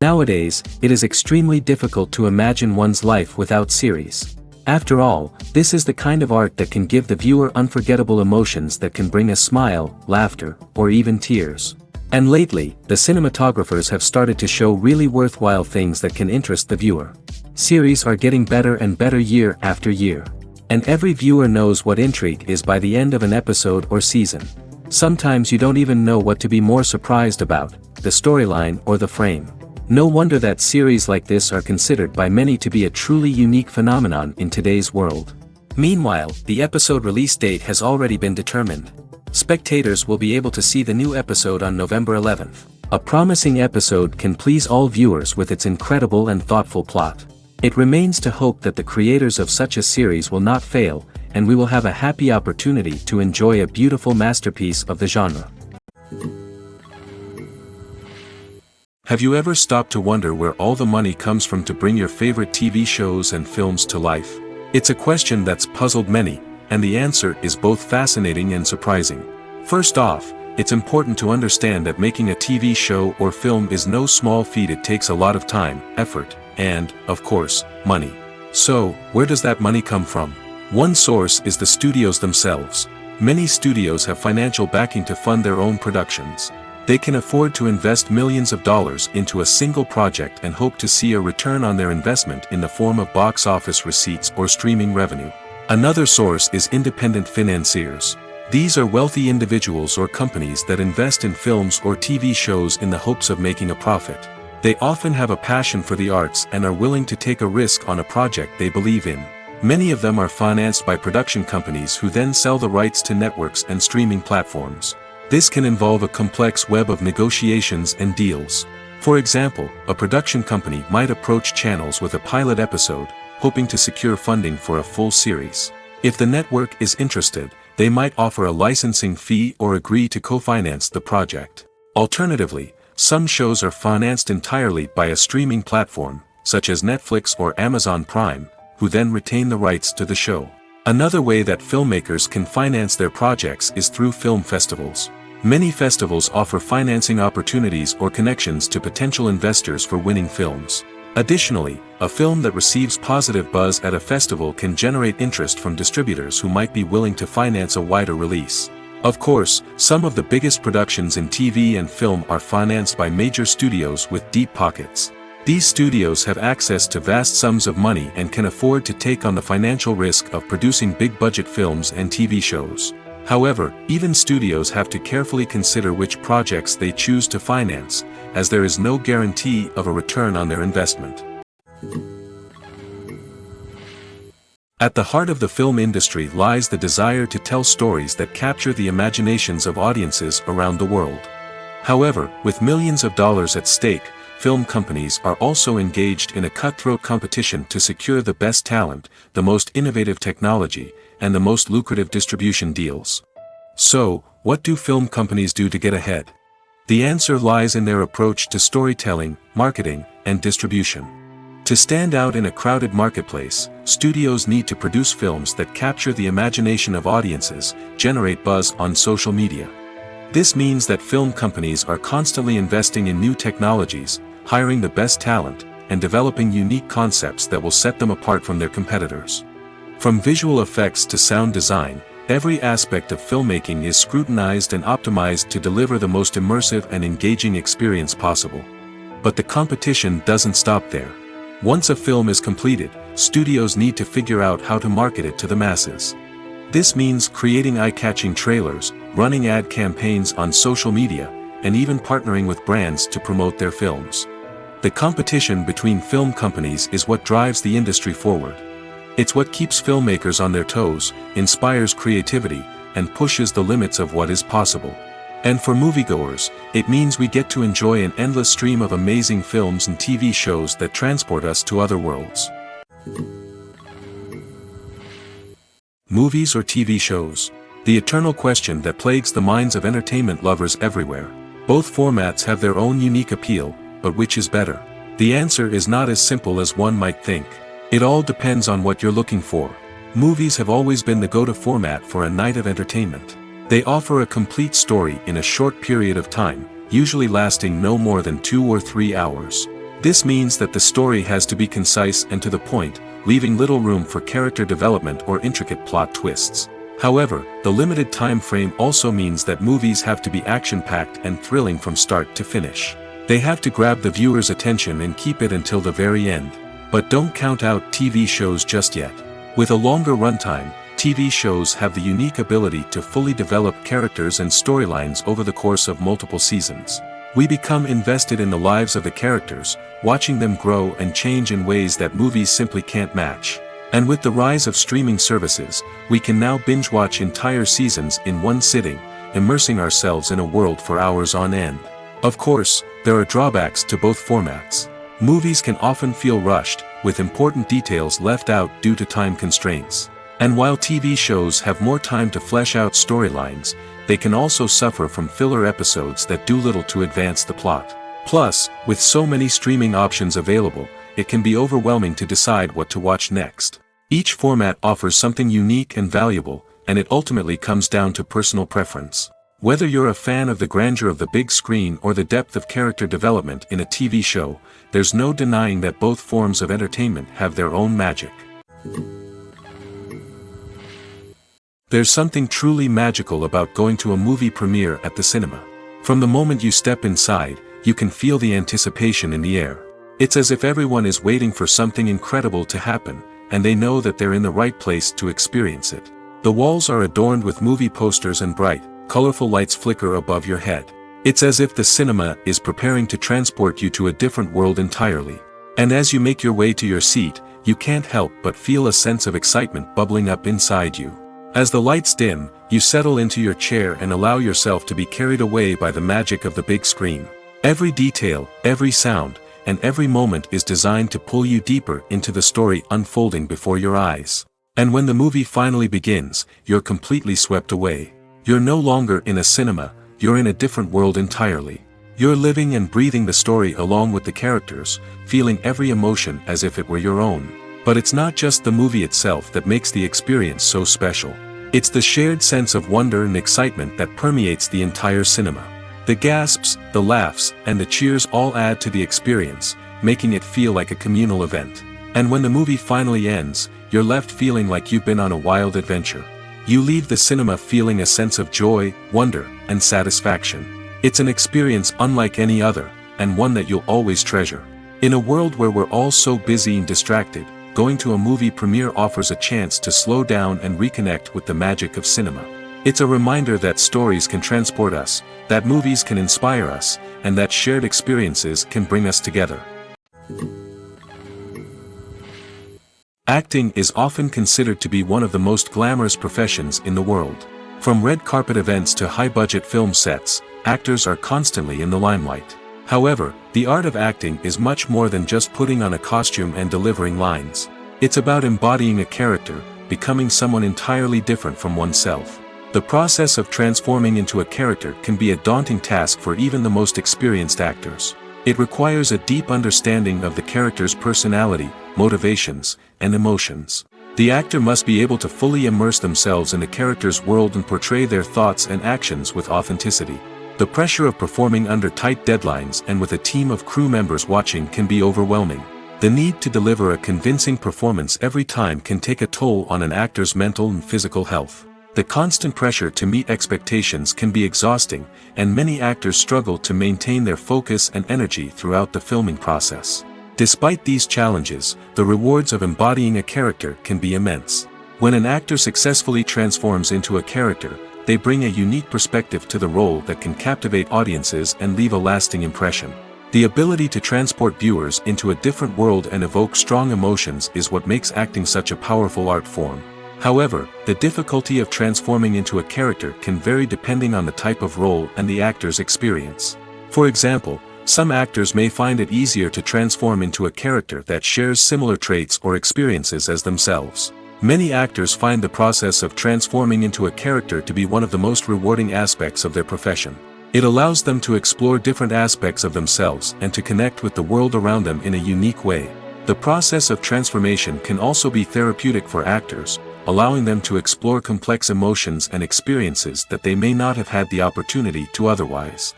Nowadays, it is extremely difficult to imagine one's life without series. After all, this is the kind of art that can give the viewer unforgettable emotions that can bring a smile, laughter, or even tears. And lately, the cinematographers have started to show really worthwhile things that can interest the viewer. Series are getting better and better year after year. And every viewer knows what intrigue is by the end of an episode or season. Sometimes you don't even know what to be more surprised about, the storyline or the frame. No wonder that series like this are considered by many to be a truly unique phenomenon in today's world. Meanwhile, the episode release date has already been determined. Spectators will be able to see the new episode on November 11th. A promising episode can please all viewers with its incredible and thoughtful plot. It remains to hope that the creators of such a series will not fail, and we will have a happy opportunity to enjoy a beautiful masterpiece of the genre. Have you ever stopped to wonder where all the money comes from to bring your favorite TV shows and films to life? It's a question that's puzzled many, and the answer is both fascinating and surprising. First off, it's important to understand that making a TV show or film is no small feat. It takes a lot of time, effort, and, of course, money. So, where does that money come from? One source is the studios themselves. Many studios have financial backing to fund their own productions. They can afford to invest millions of dollars into a single project and hope to see a return on their investment in the form of box office receipts or streaming revenue. Another source is independent financiers. These are wealthy individuals or companies that invest in films or TV shows in the hopes of making a profit. They often have a passion for the arts and are willing to take a risk on a project they believe in. Many of them are financed by production companies who then sell the rights to networks and streaming platforms. This can involve a complex web of negotiations and deals. For example, a production company might approach channels with a pilot episode, hoping to secure funding for a full series. If the network is interested, they might offer a licensing fee or agree to co-finance the project. Alternatively, some shows are financed entirely by a streaming platform, such as Netflix or Amazon Prime, who then retain the rights to the show. Another way that filmmakers can finance their projects is through film festivals. Many festivals offer financing opportunities or connections to potential investors for winning films. Additionally, a film that receives positive buzz at a festival can generate interest from distributors who might be willing to finance a wider release. Of course, some of the biggest productions in TV and film are financed by major studios with deep pockets. These studios have access to vast sums of money and can afford to take on the financial risk of producing big-budget films and TV shows. However, even studios have to carefully consider which projects they choose to finance, as there is no guarantee of a return on their investment. At the heart of the film industry lies the desire to tell stories that capture the imaginations of audiences around the world. However, with millions of dollars at stake, film companies are also engaged in a cutthroat competition to secure the best talent, the most innovative technology, and the most lucrative distribution deals. So, what do film companies do to get ahead? The answer lies in their approach to storytelling, marketing, and distribution. To stand out in a crowded marketplace, studios need to produce films that capture the imagination of audiences, generate buzz on social media. This means that film companies are constantly investing in new technologies, hiring the best talent, and developing unique concepts that will set them apart from their competitors. From visual effects to sound design, every aspect of filmmaking is scrutinized and optimized to deliver the most immersive and engaging experience possible. But the competition doesn't stop there. Once a film is completed, studios need to figure out how to market it to the masses. This means creating eye-catching trailers, running ad campaigns on social media, and even partnering with brands to promote their films. The competition between film companies is what drives the industry forward. It's what keeps filmmakers on their toes, inspires creativity, and pushes the limits of what is possible. And for moviegoers, it means we get to enjoy an endless stream of amazing films and TV shows that transport us to other worlds. Movies or TV shows? The eternal question that plagues the minds of entertainment lovers everywhere. Both formats have their own unique appeal, but which is better? The answer is not as simple as one might think. It all depends on what you're looking for. Movies have always been the go-to format for a night of entertainment. They offer a complete story in a short period of time, usually lasting no more than 2 or 3 hours. This means that the story has to be concise and to the point, leaving little room for character development or intricate plot twists. However, the limited time frame also means that movies have to be action-packed and thrilling from start to finish. They have to grab the viewer's attention and keep it until the very end. But don't count out TV shows just yet. With a longer runtime, TV shows have the unique ability to fully develop characters and storylines over the course of multiple seasons. We become invested in the lives of the characters, watching them grow and change in ways that movies simply can't match. And with the rise of streaming services, we can now binge-watch entire seasons in one sitting, immersing ourselves in a world for hours on end. Of course, there are drawbacks to both formats. Movies can often feel rushed, with important details left out due to time constraints. And while TV shows have more time to flesh out storylines, they can also suffer from filler episodes that do little to advance the plot. Plus, with so many streaming options available, it can be overwhelming to decide what to watch next. Each format offers something unique and valuable, and it ultimately comes down to personal preference. Whether you're a fan of the grandeur of the big screen or the depth of character development in a TV show, there's no denying that both forms of entertainment have their own magic. There's something truly magical about going to a movie premiere at the cinema. From the moment you step inside, you can feel the anticipation in the air. It's as if everyone is waiting for something incredible to happen, and they know that they're in the right place to experience it. The walls are adorned with movie posters and bright, colorful lights flicker above your head. It's as if the cinema is preparing to transport you to a different world entirely. And as you make your way to your seat, you can't help but feel a sense of excitement bubbling up inside you. As the lights dim, you settle into your chair and allow yourself to be carried away by the magic of the big screen. Every detail, every sound, and every moment is designed to pull you deeper into the story unfolding before your eyes. And when the movie finally begins, you're completely swept away. You're no longer in a cinema, you're in a different world entirely. You're living and breathing the story along with the characters, feeling every emotion as if it were your own. But it's not just the movie itself that makes the experience so special. It's the shared sense of wonder and excitement that permeates the entire cinema. The gasps, the laughs, and the cheers all add to the experience, making it feel like a communal event. And when the movie finally ends, you're left feeling like you've been on a wild adventure. You leave the cinema feeling a sense of joy, wonder, and satisfaction. It's an experience unlike any other, and one that you'll always treasure. In a world where we're all so busy and distracted, going to a movie premiere offers a chance to slow down and reconnect with the magic of cinema. It's a reminder that stories can transport us, that movies can inspire us, and that shared experiences can bring us together. Acting is often considered to be one of the most glamorous professions in the world. From red carpet events to high-budget film sets, actors are constantly in the limelight. However, the art of acting is much more than just putting on a costume and delivering lines. It's about embodying a character, becoming someone entirely different from oneself. The process of transforming into a character can be a daunting task for even the most experienced actors. It requires a deep understanding of the character's personality, motivations, and emotions. The actor must be able to fully immerse themselves in the character's world and portray their thoughts and actions with authenticity. The pressure of performing under tight deadlines and with a team of crew members watching can be overwhelming. The need to deliver a convincing performance every time can take a toll on an actor's mental and physical health. The constant pressure to meet expectations can be exhausting, and many actors struggle to maintain their focus and energy throughout the filming process. Despite these challenges, the rewards of embodying a character can be immense. When an actor successfully transforms into a character, they bring a unique perspective to the role that can captivate audiences and leave a lasting impression. The ability to transport viewers into a different world and evoke strong emotions is what makes acting such a powerful art form. However, the difficulty of transforming into a character can vary depending on the type of role and the actor's experience. For example, some actors may find it easier to transform into a character that shares similar traits or experiences as themselves. Many actors find the process of transforming into a character to be one of the most rewarding aspects of their profession. It allows them to explore different aspects of themselves and to connect with the world around them in a unique way. The process of transformation can also be therapeutic for actors, allowing them to explore complex emotions and experiences that they may not have had the opportunity to otherwise.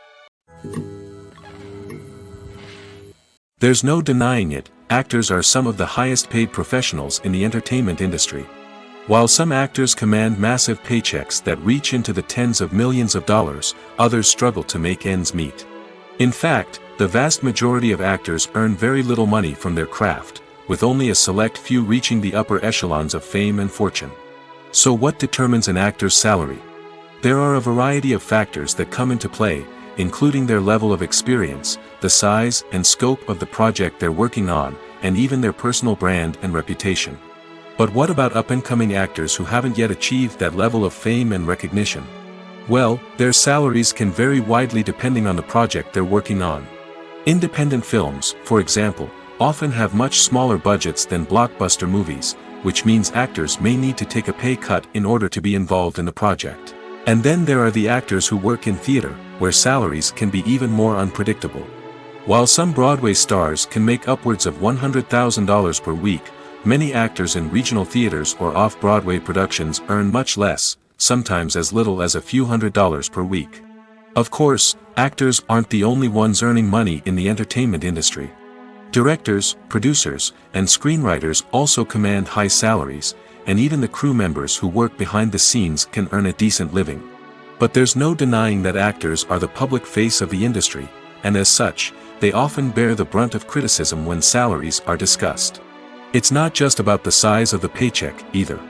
There's no denying it, actors are some of the highest paid professionals in the entertainment industry. While some actors command massive paychecks that reach into the tens of millions of dollars, others struggle to make ends meet. In fact, the vast majority of actors earn very little money from their craft, with only a select few reaching the upper echelons of fame and fortune. So what determines an actor's salary? There are a variety of factors that come into play, including their level of experience, the size and scope of the project they're working on, and even their personal brand and reputation. But what about up-and-coming actors who haven't yet achieved that level of fame and recognition? Well, their salaries can vary widely depending on the project they're working on. Independent films, for example, often have much smaller budgets than blockbuster movies, which means actors may need to take a pay cut in order to be involved in the project. And then there are the actors who work in theater, where salaries can be even more unpredictable. While some Broadway stars can make upwards of $100,000 per week, many actors in regional theaters or off-Broadway productions earn much less, sometimes as little as a few $100s per week. Of course, actors aren't the only ones earning money in the entertainment industry. Directors, producers, and screenwriters also command high salaries, and even the crew members who work behind the scenes can earn a decent living. But there's no denying that actors are the public face of the industry, and as such, they often bear the brunt of criticism when salaries are discussed. It's not just about the size of the paycheck, either.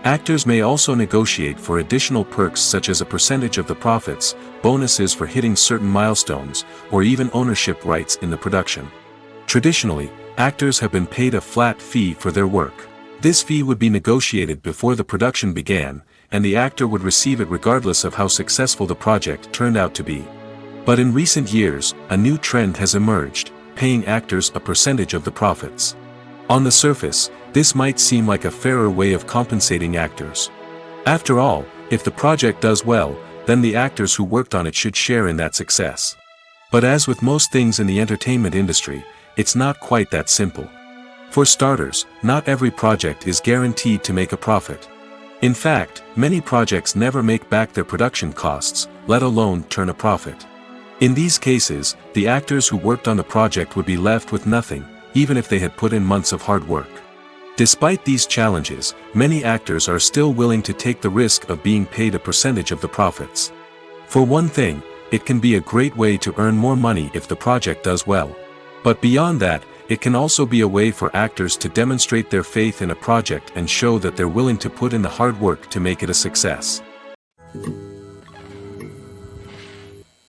Actors may also negotiate for additional perks such as a percentage of the profits, bonuses for hitting certain milestones, or even ownership rights in the production. Traditionally, actors have been paid a flat fee for their work. This fee would be negotiated before the production began, and the actor would receive it regardless of how successful the project turned out to be. But in recent years, a new trend has emerged, paying actors a percentage of the profits. On the surface, this might seem like a fairer way of compensating actors. After all, if the project does well, then the actors who worked on it should share in that success. But as with most things in the entertainment industry, it's not quite that simple. For starters, not every project is guaranteed to make a profit. In fact, many projects never make back their production costs, let alone turn a profit. In these cases, the actors who worked on the project would be left with nothing, even if they had put in months of hard work. Despite these challenges, many actors are still willing to take the risk of being paid a percentage of the profits. For one thing, it can be a great way to earn more money if the project does well. But beyond that, it can also be a way for actors to demonstrate their faith in a project and show that they're willing to put in the hard work to make it a success.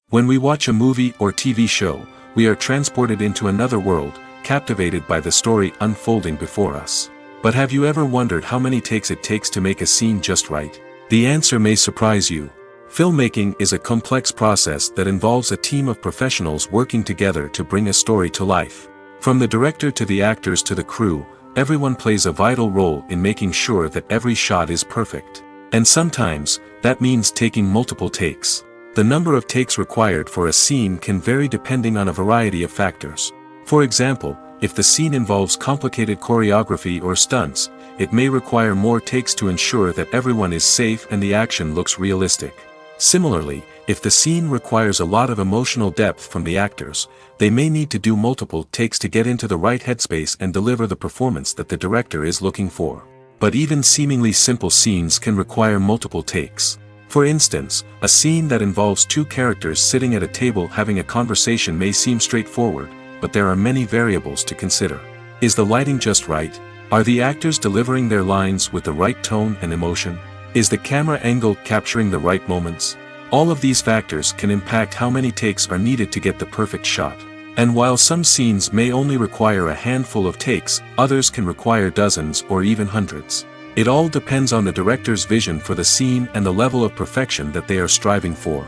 When we watch a movie or TV show, we are transported into another world, captivated by the story unfolding before us. But have you ever wondered how many takes it takes to make a scene just right? The answer may surprise you. Filmmaking is a complex process that involves a team of professionals working together to bring a story to life. From the director to the actors to the crew, everyone plays a vital role in making sure that every shot is perfect. And sometimes, that means taking multiple takes. The number of takes required for a scene can vary depending on a variety of factors. For example, if the scene involves complicated choreography or stunts, it may require more takes to ensure that everyone is safe and the action looks realistic. Similarly, if the scene requires a lot of emotional depth from the actors, they may need to do multiple takes to get into the right headspace and deliver the performance that the director is looking for. But even seemingly simple scenes can require multiple takes. For instance, a scene that involves two characters sitting at a table having a conversation may seem straightforward, but there are many variables to consider. Is the lighting just right? Are the actors delivering their lines with the right tone and emotion? Is the camera angle capturing the right moments? All of these factors can impact how many takes are needed to get the perfect shot. And while some scenes may only require a handful of takes, others can require dozens or even hundreds. It all depends on the director's vision for the scene and the level of perfection that they are striving for.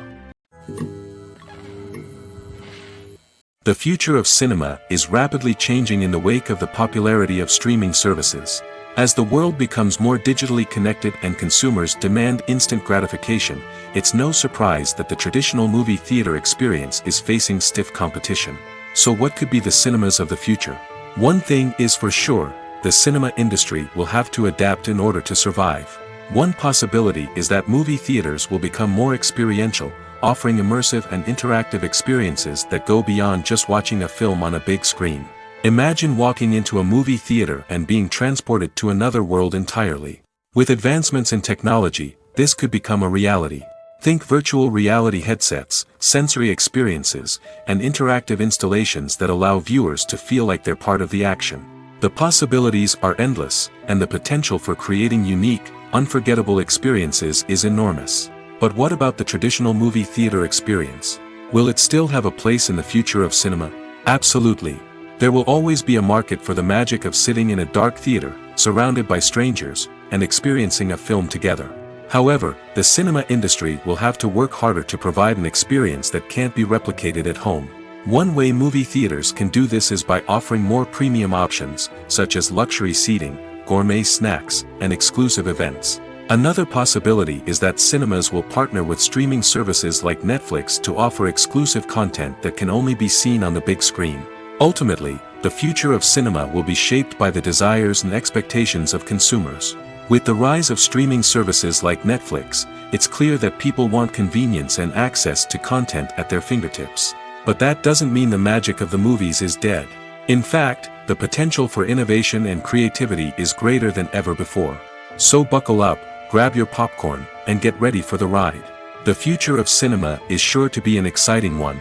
The future of cinema is rapidly changing in the wake of the popularity of streaming services. As the world becomes more digitally connected and consumers demand instant gratification, it's no surprise that the traditional movie theater experience is facing stiff competition. So what could be the cinemas of the future? One thing is for sure, the cinema industry will have to adapt in order to survive. One possibility is that movie theaters will become more experiential, offering immersive and interactive experiences that go beyond just watching a film on a big screen. Imagine walking into a movie theater and being transported to another world entirely. With advancements in technology, this could become a reality. Think virtual reality headsets, sensory experiences, and interactive installations that allow viewers to feel like they're part of the action. The possibilities are endless, and the potential for creating unique, unforgettable experiences is enormous. But what about the traditional movie theater experience? Will it still have a place in the future of cinema? Absolutely. There will always be a market for the magic of sitting in a dark theater, surrounded by strangers, and experiencing a film together. However, the cinema industry will have to work harder to provide an experience that can't be replicated at home. One way movie theaters can do this is by offering more premium options, such as luxury seating, gourmet snacks, and exclusive events. Another possibility is that cinemas will partner with streaming services like Netflix to offer exclusive content that can only be seen on the big screen. Ultimately, the future of cinema will be shaped by the desires and expectations of consumers. With the rise of streaming services like Netflix, it's clear that people want convenience and access to content at their fingertips. But that doesn't mean the magic of the movies is dead. In fact, the potential for innovation and creativity is greater than ever before. So buckle up, grab your popcorn, and get ready for the ride. The future of cinema is sure to be an exciting one.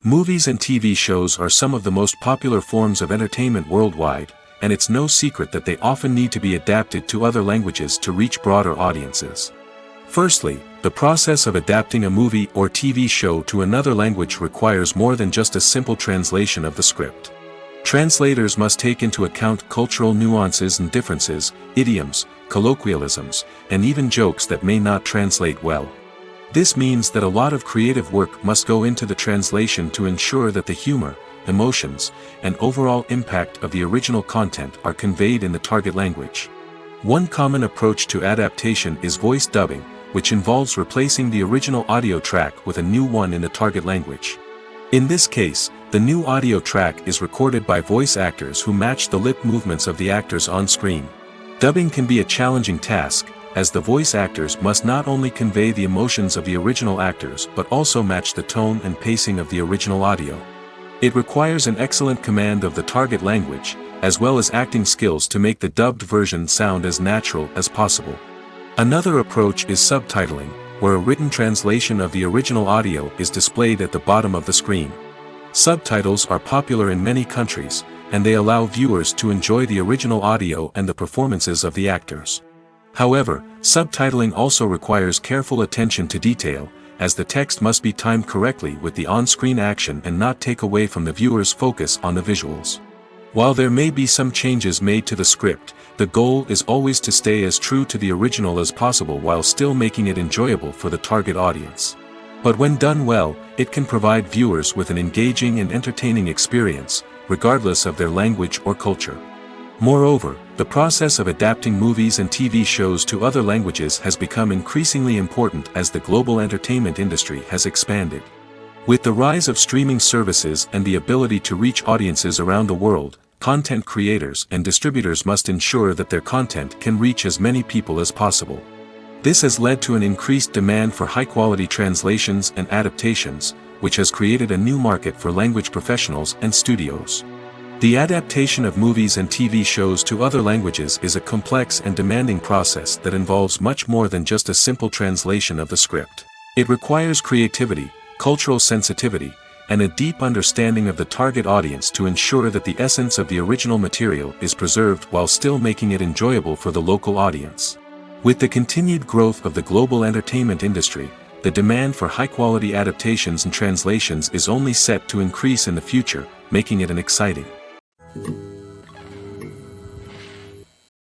Movies and TV shows are some of the most popular forms of entertainment worldwide, and it's no secret that they often need to be adapted to other languages to reach broader audiences. Firstly, the process of adapting a movie or TV show to another language requires more than just a simple translation of the script. Translators must take into account cultural nuances and differences, idioms, colloquialisms, and even jokes that may not translate well. This means that a lot of creative work must go into the translation to ensure that the humor, emotions, and overall impact of the original content are conveyed in the target language. One common approach to adaptation is voice dubbing, which involves replacing the original audio track with a new one in the target language. In this case, the new audio track is recorded by voice actors who match the lip movements of the actors on screen. Dubbing can be a challenging task, as the voice actors must not only convey the emotions of the original actors but also match the tone and pacing of the original audio. It requires an excellent command of the target language, as well as acting skills to make the dubbed version sound as natural as possible. Another approach is subtitling, where a written translation of the original audio is displayed at the bottom of the screen. Subtitles are popular in many countries, and they allow viewers to enjoy the original audio and the performances of the actors. However, subtitling also requires careful attention to detail, as the text must be timed correctly with the on-screen action and not take away from the viewer's focus on the visuals. While there may be some changes made to the script, the goal is always to stay as true to the original as possible while still making it enjoyable for the target audience. But when done well, it can provide viewers with an engaging and entertaining experience, regardless of their language or culture. Moreover, the process of adapting movies and TV shows to other languages has become increasingly important as the global entertainment industry has expanded. With the rise of streaming services and the ability to reach audiences around the world, content creators and distributors must ensure that their content can reach as many people as possible. This has led to an increased demand for high-quality translations and adaptations, which has created a new market for language professionals and studios. The adaptation of movies and TV shows to other languages is a complex and demanding process that involves much more than just a simple translation of the script. It requires creativity, cultural sensitivity, and a deep understanding of the target audience to ensure that the essence of the original material is preserved while still making it enjoyable for the local audience. With the continued growth of the global entertainment industry, the demand for high-quality adaptations and translations is only set to increase in the future, making it an exciting.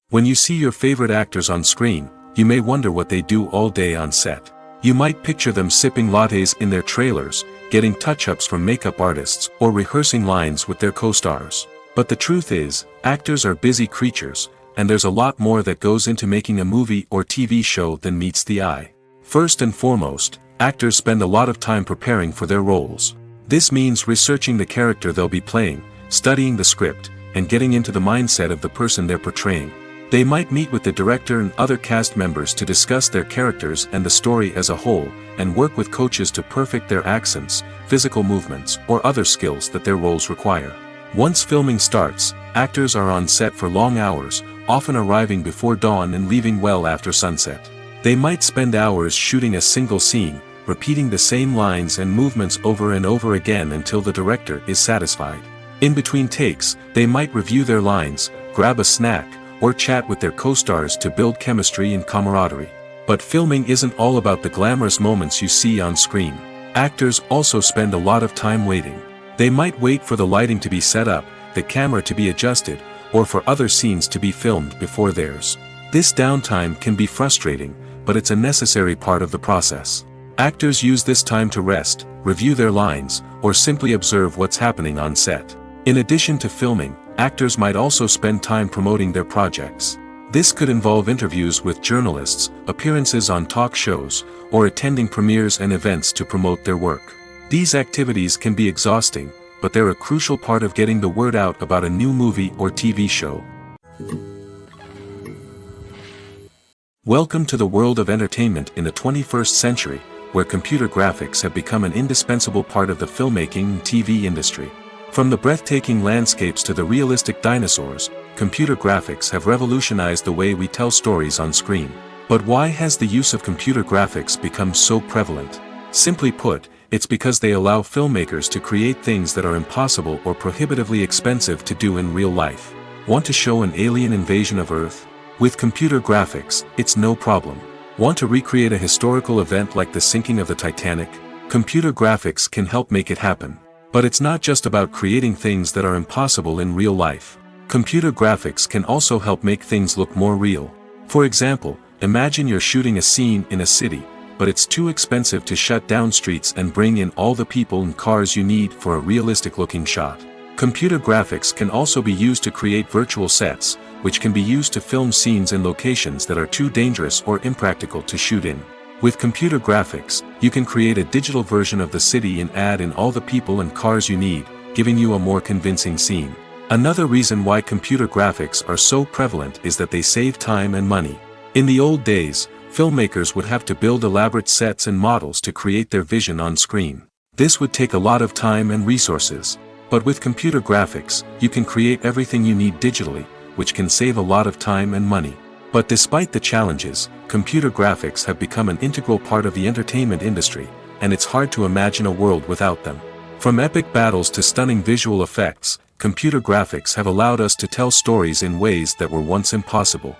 When you see your favorite actors on screen, you may wonder what they do all day on set. You might picture them sipping lattes in their trailers, getting touch-ups from makeup artists, or rehearsing lines with their co-stars. But the truth is, actors are busy creatures, and there's a lot more that goes into making a movie or TV show than meets the eye. First and foremost, actors spend a lot of time preparing for their roles. This means researching the character they'll be playing, studying the script, and getting into the mindset of the person they're portraying. They might meet with the director and other cast members to discuss their characters and the story as a whole, and work with coaches to perfect their accents, physical movements, or other skills that their roles require. Once filming starts, actors are on set for long hours, often arriving before dawn and leaving well after sunset. They might spend hours shooting a single scene, repeating the same lines and movements over and over again until the director is satisfied. In between takes, they might review their lines, grab a snack, or chat with their co-stars to build chemistry and camaraderie. But filming isn't all about the glamorous moments you see on screen. Actors also spend a lot of time waiting. They might wait for the lighting to be set up, the camera to be adjusted, or for other scenes to be filmed before theirs. This downtime can be frustrating, but it's a necessary part of the process. Actors use this time to rest, review their lines, or simply observe what's happening on set. In addition to filming, actors might also spend time promoting their projects. This could involve interviews with journalists, appearances on talk shows, or attending premieres and events to promote their work. These activities can be exhausting, but they're a crucial part of getting the word out about a new movie or TV show. Welcome to the world of entertainment in the 21st century, where computer graphics have become an indispensable part of the filmmaking and TV industry. From the breathtaking landscapes to the realistic dinosaurs, computer graphics have revolutionized the way we tell stories on screen. But why has the use of computer graphics become so prevalent? Simply put, it's because they allow filmmakers to create things that are impossible or prohibitively expensive to do in real life. Want to show an alien invasion of Earth? With computer graphics, it's no problem. Want to recreate a historical event like the sinking of the Titanic? Computer graphics can help make it happen. But it's not just about creating things that are impossible in real life. Computer graphics can also help make things look more real. For example, imagine you're shooting a scene in a city, but it's too expensive to shut down streets and bring in all the people and cars you need for a realistic-looking shot. Computer graphics can also be used to create virtual sets, which can be used to film scenes in locations that are too dangerous or impractical to shoot in. With computer graphics, you can create a digital version of the city and add in all the people and cars you need, giving you a more convincing scene. Another reason why computer graphics are so prevalent is that they save time and money. In the old days, filmmakers would have to build elaborate sets and models to create their vision on screen. This would take a lot of time and resources. But with computer graphics, you can create everything you need digitally, which can save a lot of time and money. But despite the challenges, computer graphics have become an integral part of the entertainment industry, and it's hard to imagine a world without them. From epic battles to stunning visual effects, computer graphics have allowed us to tell stories in ways that were once impossible.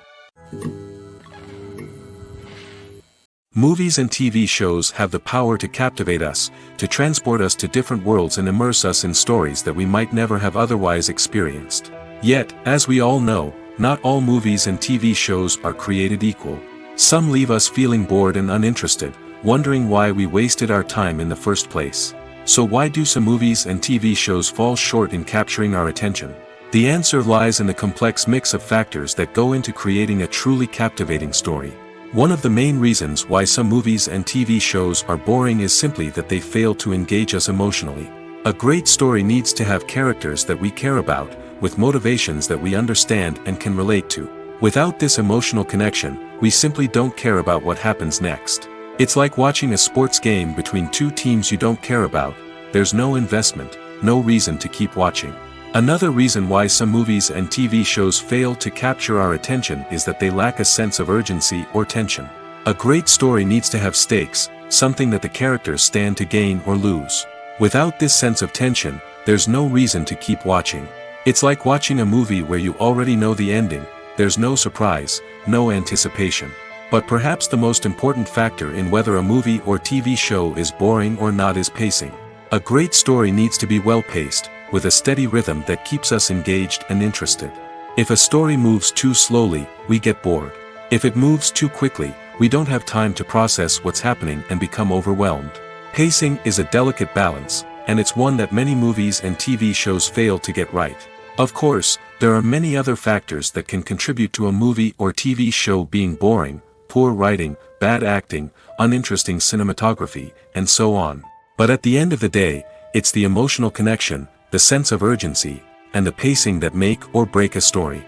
Movies and TV shows have the power to captivate us, to transport us to different worlds and immerse us in stories that we might never have otherwise experienced. Yet, as we all know, not all movies and TV shows are created equal. Some leave us feeling bored and uninterested, wondering why we wasted our time in the first place. So why do some movies and TV shows fall short in capturing our attention? The answer lies in the complex mix of factors that go into creating a truly captivating story. One of the main reasons why some movies and TV shows are boring is simply that they fail to engage us emotionally. A great story needs to have characters that we care about, with motivations that we understand and can relate to. Without this emotional connection, we simply don't care about what happens next. It's like watching a sports game between two teams you don't care about. There's no investment, no reason to keep watching. Another reason why some movies and TV shows fail to capture our attention is that they lack a sense of urgency or tension. A great story needs to have stakes, something that the characters stand to gain or lose. Without this sense of tension, there's no reason to keep watching. It's like watching a movie where you already know the ending. There's no surprise, no anticipation. But perhaps the most important factor in whether a movie or TV show is boring or not is pacing. A great story needs to be well-paced, with a steady rhythm that keeps us engaged and interested. If a story moves too slowly, we get bored. If it moves too quickly, we don't have time to process what's happening and become overwhelmed. Pacing is a delicate balance, and it's one that many movies and TV shows fail to get right. Of course, there are many other factors that can contribute to a movie or TV show being boring: poor writing, bad acting, uninteresting cinematography, and so on. But at the end of the day, it's the emotional connection, the sense of urgency, and the pacing that make or break a story.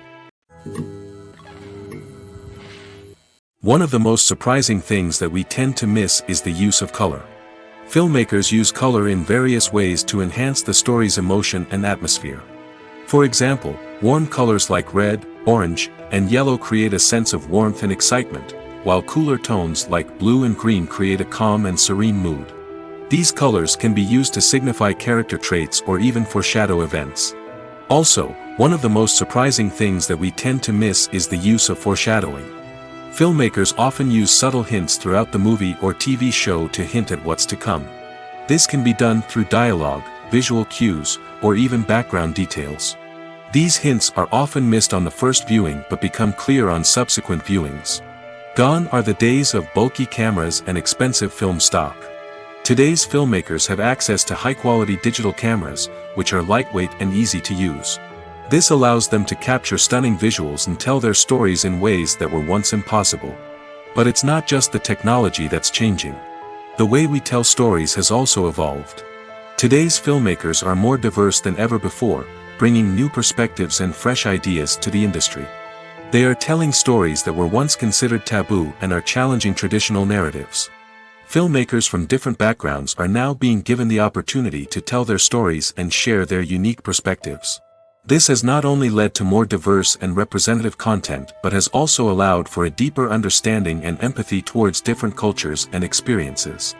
One of the most surprising things that we tend to miss is the use of color. Filmmakers use color in various ways to enhance the story's emotion and atmosphere. For example, warm colors like red, orange, and yellow create a sense of warmth and excitement, while cooler tones like blue and green create a calm and serene mood. These colors can be used to signify character traits or even foreshadow events. Also, one of the most surprising things that we tend to miss is the use of foreshadowing. Filmmakers often use subtle hints throughout the movie or TV show to hint at what's to come. This can be done through dialogue, visual cues, or even background details. These hints are often missed on the first viewing but become clear on subsequent viewings. Gone are the days of bulky cameras and expensive film stock. Today's filmmakers have access to high-quality digital cameras, which are lightweight and easy to use. This allows them to capture stunning visuals and tell their stories in ways that were once impossible. But it's not just the technology that's changing. The way we tell stories has also evolved. Today's filmmakers are more diverse than ever before, bringing new perspectives and fresh ideas to the industry. They are telling stories that were once considered taboo and are challenging traditional narratives. Filmmakers from different backgrounds are now being given the opportunity to tell their stories and share their unique perspectives. This has not only led to more diverse and representative content but has also allowed for a deeper understanding and empathy towards different cultures and experiences.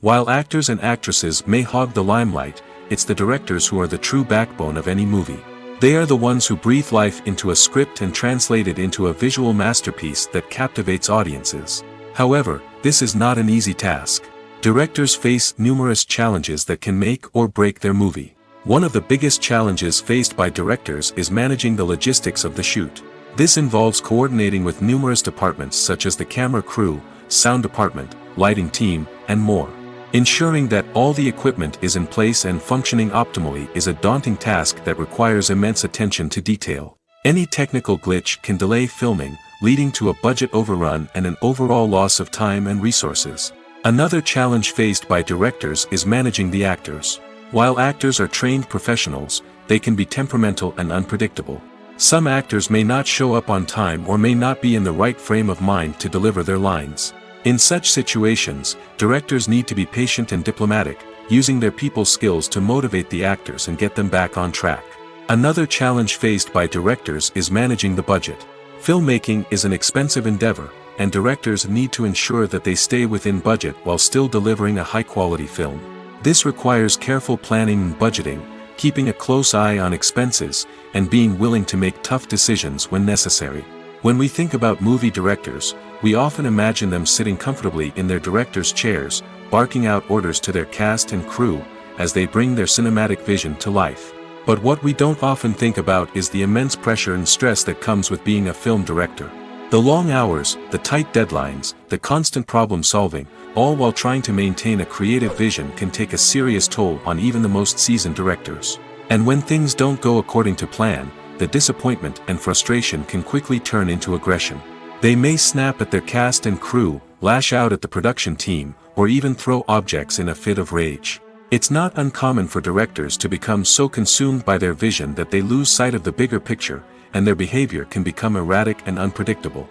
While actors and actresses may hog the limelight, it's the directors who are the true backbone of any movie. They are the ones who breathe life into a script and translate it into a visual masterpiece that captivates audiences. However, this is not an easy task. Directors face numerous challenges that can make or break their movie. One of the biggest challenges faced by directors is managing the logistics of the shoot. This involves coordinating with numerous departments such as the camera crew, sound department, lighting team, and more. Ensuring that all the equipment is in place and functioning optimally is a daunting task that requires immense attention to detail. Any technical glitch can delay filming, leading to a budget overrun and an overall loss of time and resources. Another challenge faced by directors is managing the actors. While actors are trained professionals, they can be temperamental and unpredictable. Some actors may not show up on time or may not be in the right frame of mind to deliver their lines. In such situations, directors need to be patient and diplomatic, using their people skills to motivate the actors and get them back on track. Another challenge faced by directors is managing the budget. Filmmaking is an expensive endeavor, and directors need to ensure that they stay within budget while still delivering a high-quality film. This requires careful planning and budgeting, keeping a close eye on expenses, and being willing to make tough decisions when necessary. When we think about movie directors, we often imagine them sitting comfortably in their director's chairs, barking out orders to their cast and crew, as they bring their cinematic vision to life. But what we don't often think about is the immense pressure and stress that comes with being a film director. The long hours, the tight deadlines, the constant problem solving, all while trying to maintain a creative vision can take a serious toll on even the most seasoned directors. And when things don't go according to plan, the disappointment and frustration can quickly turn into aggression. They may snap at their cast and crew, lash out at the production team, or even throw objects in a fit of rage. It's not uncommon for directors to become so consumed by their vision that they lose sight of the bigger picture, and their behavior can become erratic and unpredictable.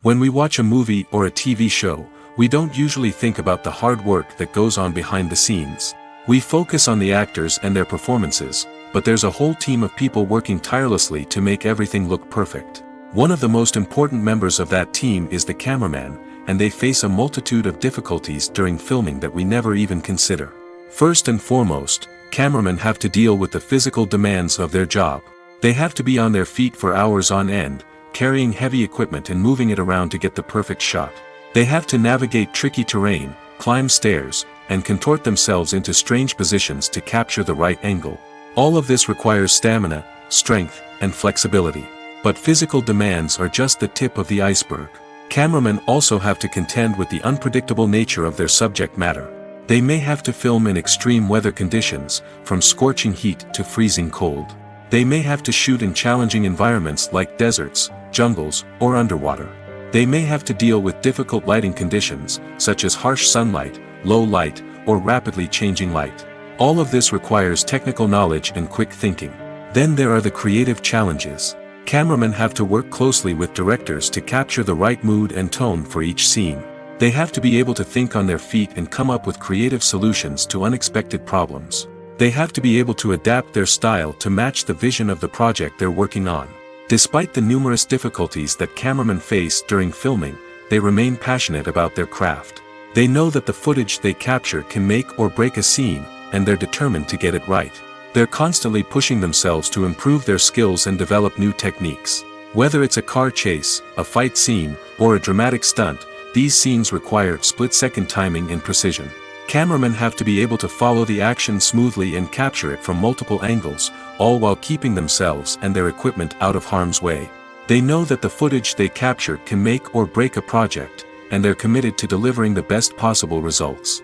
When we watch a movie or a TV show, we don't usually think about the hard work that goes on behind the scenes. We focus on the actors and their performances, but there's a whole team of people working tirelessly to make everything look perfect. One of the most important members of that team is the cameraman, and they face a multitude of difficulties during filming that we never even consider. First and foremost, cameramen have to deal with the physical demands of their job. They have to be on their feet for hours on end, carrying heavy equipment and moving it around to get the perfect shot. They have to navigate tricky terrain, climb stairs, and contort themselves into strange positions to capture the right angle. All of this requires stamina, strength, and flexibility. But physical demands are just the tip of the iceberg. Cameramen also have to contend with the unpredictable nature of their subject matter. They may have to film in extreme weather conditions, from scorching heat to freezing cold. They may have to shoot in challenging environments like deserts, jungles, or underwater. They may have to deal with difficult lighting conditions, such as harsh sunlight, low light, or rapidly changing light. All of this requires technical knowledge and quick thinking. Then there are the creative challenges. Cameramen have to work closely with directors to capture the right mood and tone for each scene. They have to be able to think on their feet and come up with creative solutions to unexpected problems. They have to be able to adapt their style to match the vision of the project they're working on. Despite the numerous difficulties that cameramen face during filming, they remain passionate about their craft. They know that the footage they capture can make or break a scene, and they're determined to get it right. They're constantly pushing themselves to improve their skills and develop new techniques. Whether it's a car chase, a fight scene, or a dramatic stunt, these scenes require split-second timing and precision. Cameramen have to be able to follow the action smoothly and capture it from multiple angles, all while keeping themselves and their equipment out of harm's way. They know that the footage they capture can make or break a project, and they're committed to delivering the best possible results.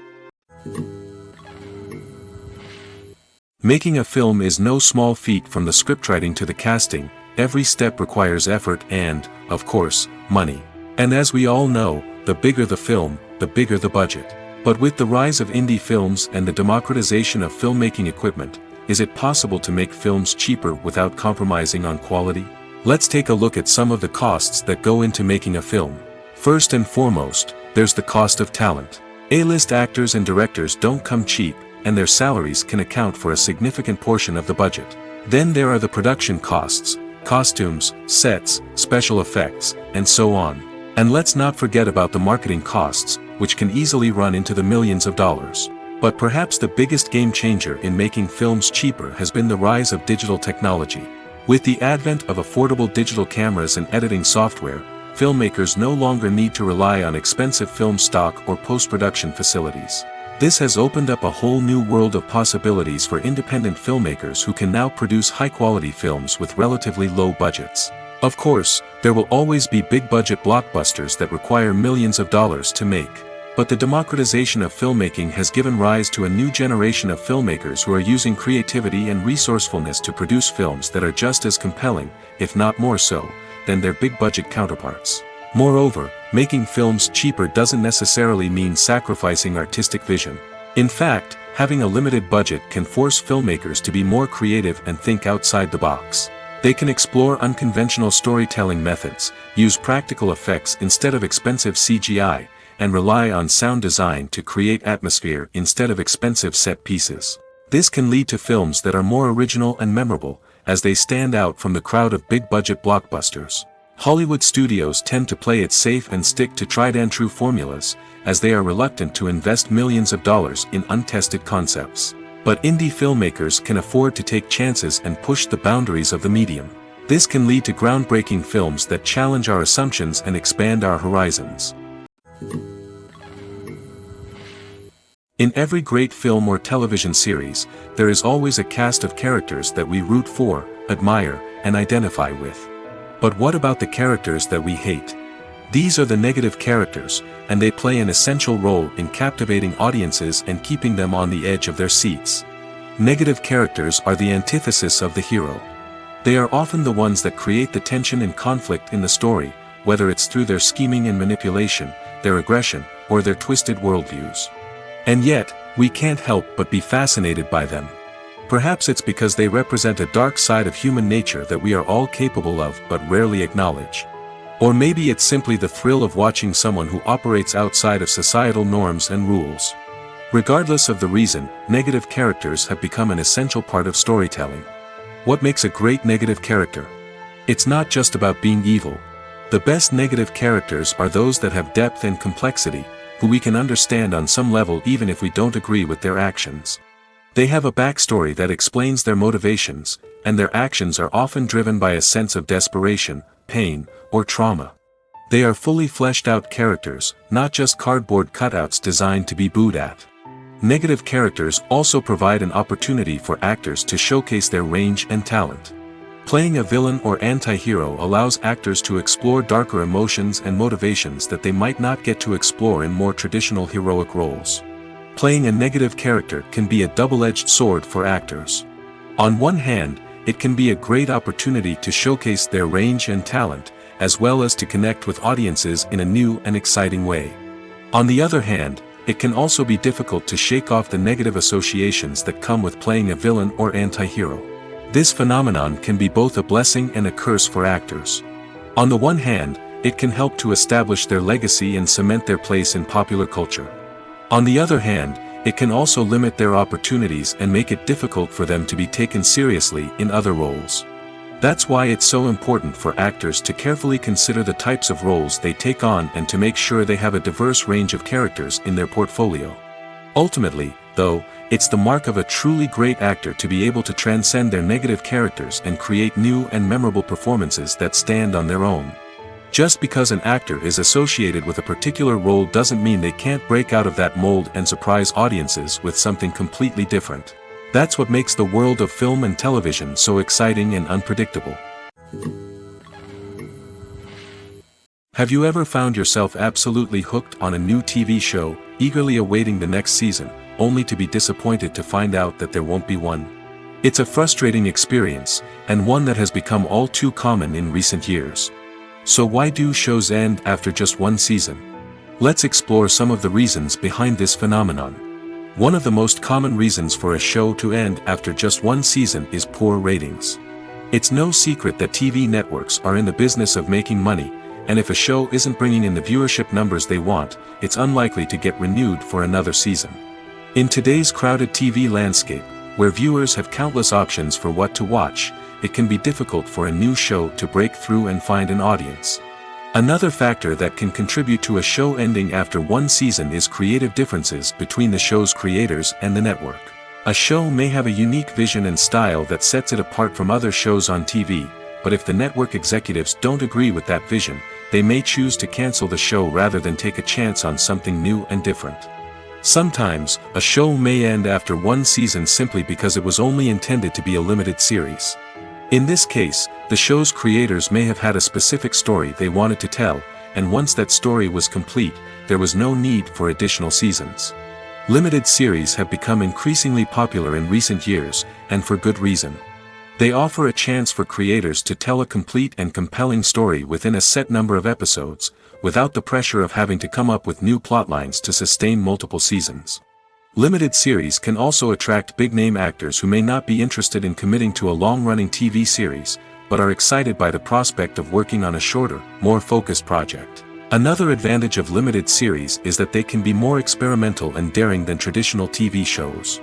Making a film is no small feat. From the scriptwriting to the casting, every step requires effort and, of course, money. And as we all know, the bigger the film, the bigger the budget. But with the rise of indie films and the democratization of filmmaking equipment, is it possible to make films cheaper without compromising on quality? Let's take a look at some of the costs that go into making a film. First and foremost, there's the cost of talent. A-list actors and directors don't come cheap, and their salaries can account for a significant portion of the budget. Then there are the production costs, costumes, sets, special effects, and so on. And let's not forget about the marketing costs, which can easily run into the millions of dollars. But perhaps the biggest game changer in making films cheaper has been the rise of digital technology. With the advent of affordable digital cameras and editing software, filmmakers no longer need to rely on expensive film stock or post-production facilities. This has opened up a whole new world of possibilities for independent filmmakers who can now produce high-quality films with relatively low budgets. Of course, there will always be big-budget blockbusters that require millions of dollars to make. But the democratization of filmmaking has given rise to a new generation of filmmakers who are using creativity and resourcefulness to produce films that are just as compelling, if not more so, than their big-budget counterparts. Moreover, making films cheaper doesn't necessarily mean sacrificing artistic vision. In fact, having a limited budget can force filmmakers to be more creative and think outside the box. They can explore unconventional storytelling methods, use practical effects instead of expensive CGI, and rely on sound design to create atmosphere instead of expensive set pieces. This can lead to films that are more original and memorable, as they stand out from the crowd of big-budget blockbusters. Hollywood studios tend to play it safe and stick to tried-and-true formulas, as they are reluctant to invest millions of dollars in untested concepts. But indie filmmakers can afford to take chances and push the boundaries of the medium. This can lead to groundbreaking films that challenge our assumptions and expand our horizons. In every great film or television series, there is always a cast of characters that we root for, admire, and identify with. But what about the characters that we hate? These are the negative characters, and they play an essential role in captivating audiences and keeping them on the edge of their seats. Negative characters are the antithesis of the hero. They are often the ones that create the tension and conflict in the story, whether it's through their scheming and manipulation, their aggression, or their twisted worldviews. And yet, we can't help but be fascinated by them. Perhaps it's because they represent a dark side of human nature that we are all capable of but rarely acknowledge. Or maybe it's simply the thrill of watching someone who operates outside of societal norms and rules. Regardless of the reason, negative characters have become an essential part of storytelling. What makes a great negative character? It's not just about being evil. The best negative characters are those that have depth and complexity, who we can understand on some level even if we don't agree with their actions. They have a backstory that explains their motivations, and their actions are often driven by a sense of desperation, pain, or trauma. They are fully fleshed out characters, not just cardboard cutouts designed to be booed at. Negative characters also provide an opportunity for actors to showcase their range and talent. Playing a villain or anti-hero allows actors to explore darker emotions and motivations that they might not get to explore in more traditional heroic roles. Playing a negative character can be a double-edged sword for actors. On one hand, it can be a great opportunity to showcase their range and talent, as well as to connect with audiences in a new and exciting way. On the other hand, it can also be difficult to shake off the negative associations that come with playing a villain or anti-hero. This phenomenon can be both a blessing and a curse for actors. On the one hand, it can help to establish their legacy and cement their place in popular culture. On the other hand, it can also limit their opportunities and make it difficult for them to be taken seriously in other roles. That's why it's so important for actors to carefully consider the types of roles they take on and to make sure they have a diverse range of characters in their portfolio. Ultimately, though, it's the mark of a truly great actor to be able to transcend their negative characters and create new and memorable performances that stand on their own. Just because an actor is associated with a particular role doesn't mean they can't break out of that mold and surprise audiences with something completely different. That's what makes the world of film and television so exciting and unpredictable. Have you ever found yourself absolutely hooked on a new TV show, eagerly awaiting the next season, only to be disappointed to find out that there won't be one? It's a frustrating experience, and one that has become all too common in recent years. So why do shows end after just one season? Let's explore some of the reasons behind this phenomenon. One of the most common reasons for a show to end after just one season is poor ratings. It's no secret that TV networks are in the business of making money, and if a show isn't bringing in the viewership numbers they want, it's unlikely to get renewed for another season. In today's crowded TV landscape, where viewers have countless options for what to watch, it can be difficult for a new show to break through and find an audience. Another factor that can contribute to a show ending after one season is creative differences between the show's creators and the network. A show may have a unique vision and style that sets it apart from other shows on TV, but if the network executives don't agree with that vision, they may choose to cancel the show rather than take a chance on something new and different. Sometimes, a show may end after one season simply because it was only intended to be a limited series. In this case, the show's creators may have had a specific story they wanted to tell, and once that story was complete, there was no need for additional seasons. Limited series have become increasingly popular in recent years, and for good reason. They offer a chance for creators to tell a complete and compelling story within a set number of episodes, without the pressure of having to come up with new plotlines to sustain multiple seasons. Limited series can also attract big-name actors who may not be interested in committing to a long-running TV series, but are excited by the prospect of working on a shorter, more focused project. Another advantage of limited series is that they can be more experimental and daring than traditional TV shows.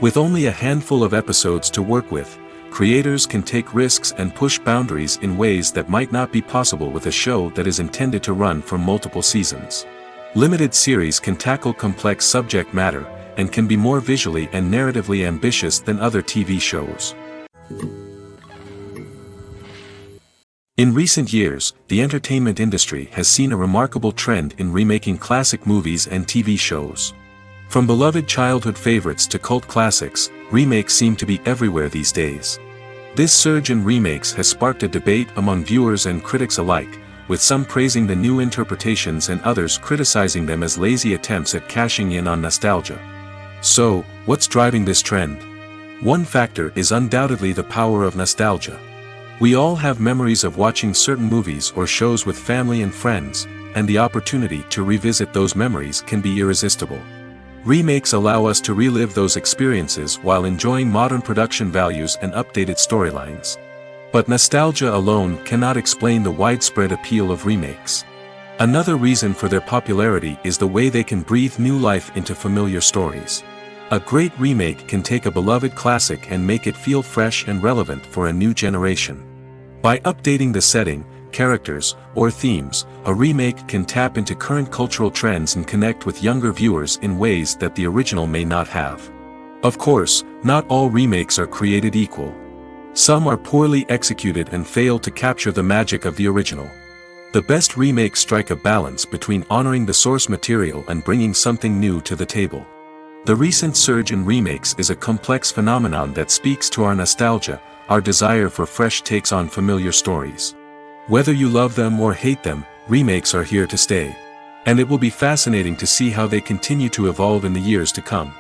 With only a handful of episodes to work with, creators can take risks and push boundaries in ways that might not be possible with a show that is intended to run for multiple seasons. Limited series can tackle complex subject matter, and can be more visually and narratively ambitious than other TV shows. In recent years, the entertainment industry has seen a remarkable trend in remaking classic movies and TV shows. From beloved childhood favorites to cult classics, remakes seem to be everywhere these days. This surge in remakes has sparked a debate among viewers and critics alike, with some praising the new interpretations and others criticizing them as lazy attempts at cashing in on nostalgia. So, what's driving this trend? One factor is undoubtedly the power of nostalgia. We all have memories of watching certain movies or shows with family and friends, and the opportunity to revisit those memories can be irresistible. Remakes allow us to relive those experiences while enjoying modern production values and updated storylines. But nostalgia alone cannot explain the widespread appeal of remakes. Another reason for their popularity is the way they can breathe new life into familiar stories. A great remake can take a beloved classic and make it feel fresh and relevant for a new generation. By updating the setting, characters, or themes, a remake can tap into current cultural trends and connect with younger viewers in ways that the original may not have. Of course, not all remakes are created equal. Some are poorly executed and fail to capture the magic of the original. The best remakes strike a balance between honoring the source material and bringing something new to the table. The recent surge in remakes is a complex phenomenon that speaks to our nostalgia, our desire for fresh takes on familiar stories. Whether you love them or hate them, remakes are here to stay. And it will be fascinating to see how they continue to evolve in the years to come.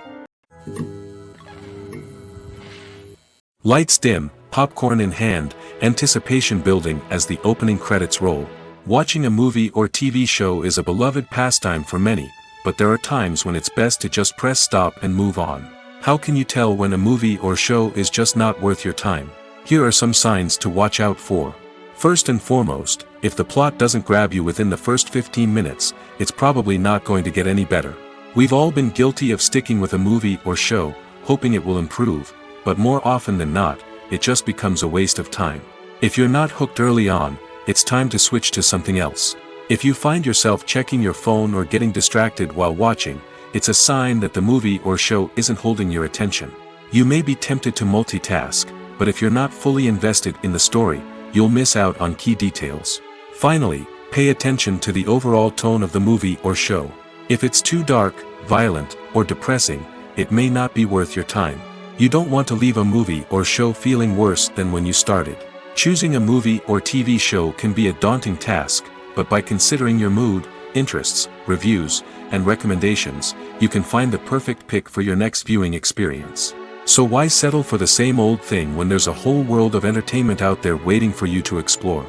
Lights dim, popcorn in hand, anticipation building as the opening credits roll. Watching a movie or TV show is a beloved pastime for many, but there are times when it's best to just press stop and move on. How can you tell when a movie or show is just not worth your time? Here are some signs to watch out for. First and foremost, if the plot doesn't grab you within the first 15 minutes, it's probably not going to get any better. We've all been guilty of sticking with a movie or show, hoping it will improve, but more often than not, it just becomes a waste of time. If you're not hooked early on, it's time to switch to something else. If you find yourself checking your phone or getting distracted while watching, it's a sign that the movie or show isn't holding your attention. You may be tempted to multitask, but if you're not fully invested in the story, you'll miss out on key details. Finally, pay attention to the overall tone of the movie or show. If it's too dark, violent, or depressing, it may not be worth your time. You don't want to leave a movie or show feeling worse than when you started. Choosing a movie or TV show can be a daunting task, but by considering your mood, interests, reviews, and recommendations, you can find the perfect pick for your next viewing experience. So why settle for the same old thing when there's a whole world of entertainment out there waiting for you to explore?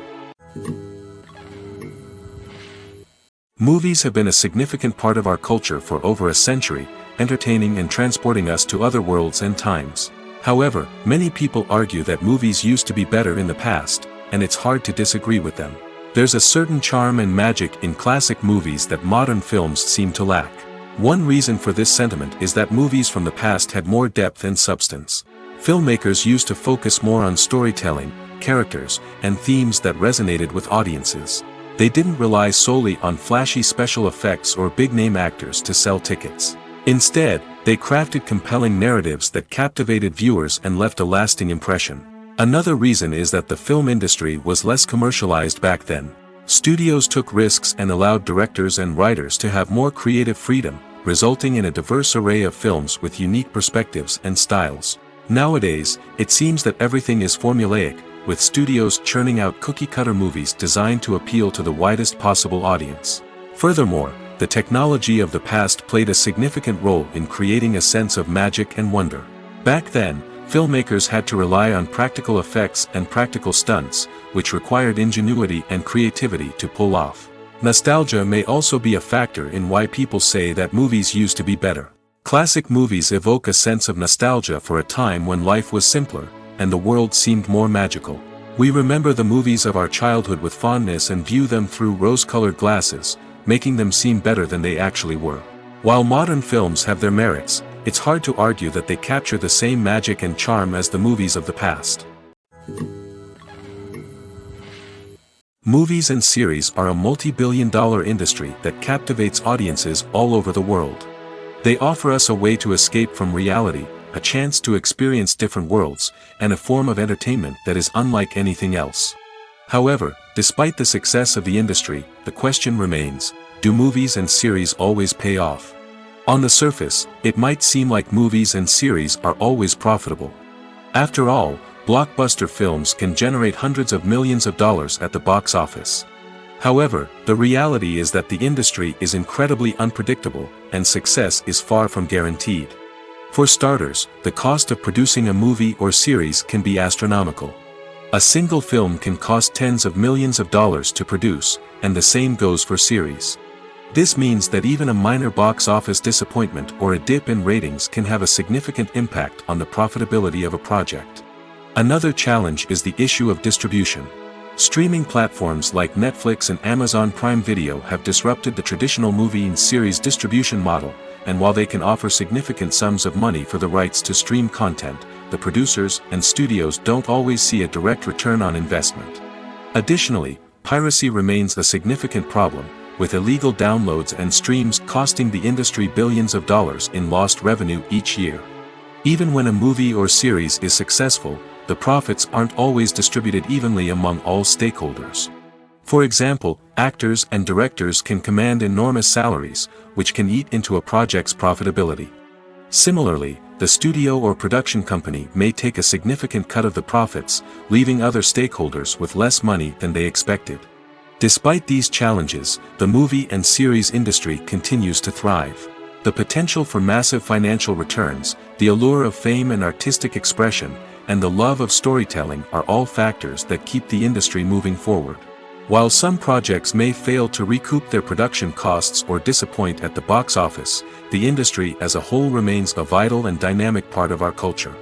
Movies have been a significant part of our culture for over a century, entertaining and transporting us to other worlds and times. However, many people argue that movies used to be better in the past, and it's hard to disagree with them. There's a certain charm and magic in classic movies that modern films seem to lack. One reason for this sentiment is that movies from the past had more depth and substance. Filmmakers used to focus more on storytelling, characters, and themes that resonated with audiences. They didn't rely solely on flashy special effects or big-name actors to sell tickets. Instead, they crafted compelling narratives that captivated viewers and left a lasting impression. Another reason is that the film industry was less commercialized back then. Studios took risks and allowed directors and writers to have more creative freedom, resulting in a diverse array of films with unique perspectives and styles. Nowadays, it seems that everything is formulaic, with studios churning out cookie-cutter movies designed to appeal to the widest possible audience. Furthermore, the technology of the past played a significant role in creating a sense of magic and wonder. Back then, filmmakers had to rely on practical effects and practical stunts, which required ingenuity and creativity to pull off. Nostalgia may also be a factor in why people say that movies used to be better. Classic movies evoke a sense of nostalgia for a time when life was simpler, and the world seemed more magical. We remember the movies of our childhood with fondness and view them through rose-colored glasses, making them seem better than they actually were. While modern films have their merits, it's hard to argue that they capture the same magic and charm as the movies of the past. Movies and series are a multi-billion-dollar industry that captivates audiences all over the world. They offer us a way to escape from reality, a chance to experience different worlds, and a form of entertainment that is unlike anything else. However, despite the success of the industry, the question remains, do movies and series always pay off? On the surface, it might seem like movies and series are always profitable. After all, blockbuster films can generate hundreds of millions of dollars at the box office. However, the reality is that the industry is incredibly unpredictable, and success is far from guaranteed. For starters, the cost of producing a movie or series can be astronomical. A single film can cost tens of millions of dollars to produce, and the same goes for series. This means that even a minor box office disappointment or a dip in ratings can have a significant impact on the profitability of a project. Another challenge is the issue of distribution. Streaming platforms like Netflix and Amazon Prime Video have disrupted the traditional movie and series distribution model, and while they can offer significant sums of money for the rights to stream content, the producers and studios don't always see a direct return on investment. Additionally, piracy remains a significant problem, with illegal downloads and streams costing the industry billions of dollars in lost revenue each year. Even when a movie or series is successful, the profits aren't always distributed evenly among all stakeholders. For example, actors and directors can command enormous salaries, which can eat into a project's profitability. Similarly, the studio or production company may take a significant cut of the profits, leaving other stakeholders with less money than they expected. Despite these challenges, the movie and series industry continues to thrive. The potential for massive financial returns, the allure of fame and artistic expression, and the love of storytelling are all factors that keep the industry moving forward. While some projects may fail to recoup their production costs or disappoint at the box office, the industry as a whole remains a vital and dynamic part of our culture.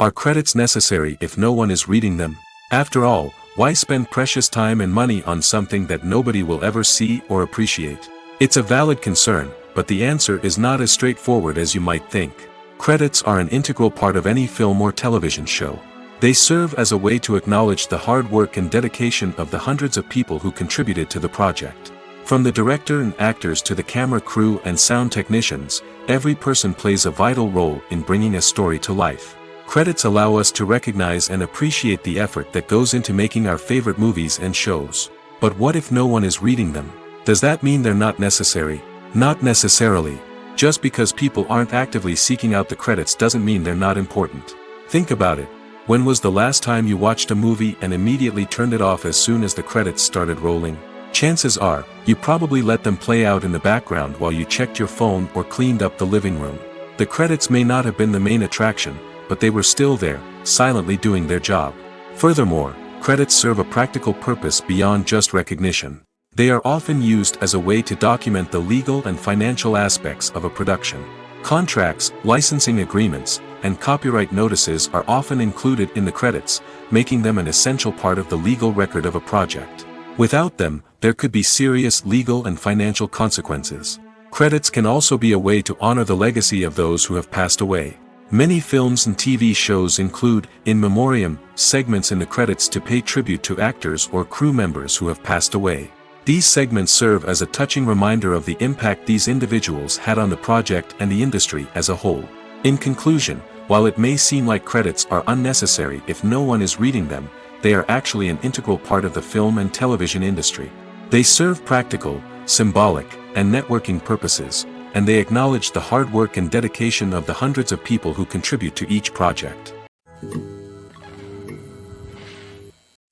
Are credits necessary if no one is reading them? After all, why spend precious time and money on something that nobody will ever see or appreciate? It's a valid concern, but the answer is not as straightforward as you might think. Credits are an integral part of any film or television show. They serve as a way to acknowledge the hard work and dedication of the hundreds of people who contributed to the project. From the director and actors to the camera crew and sound technicians, every person plays a vital role in bringing a story to life. Credits allow us to recognize and appreciate the effort that goes into making our favorite movies and shows. But what if no one is reading them? Does that mean they're not necessary? Not necessarily. Just because people aren't actively seeking out the credits doesn't mean they're not important. Think about it. When was the last time you watched a movie and immediately turned it off as soon as the credits started rolling? Chances are, you probably let them play out in the background while you checked your phone or cleaned up the living room. The credits may not have been the main attraction, but they were still there, silently doing their job. Furthermore, credits serve a practical purpose beyond just recognition. They are often used as a way to document the legal and financial aspects of a production. Contracts, licensing agreements, and copyright notices are often included in the credits, making them an essential part of the legal record of a project. Without them, there could be serious legal and financial consequences. Credits can also be a way to honor the legacy of those who have passed away. Many films and TV shows include, in memoriam, segments in the credits to pay tribute to actors or crew members who have passed away. These segments serve as a touching reminder of the impact these individuals had on the project and the industry as a whole. In conclusion, while it may seem like credits are unnecessary if no one is reading them, they are actually an integral part of the film and television industry. They serve practical, symbolic, and networking purposes, and they acknowledge the hard work and dedication of the hundreds of people who contribute to each project.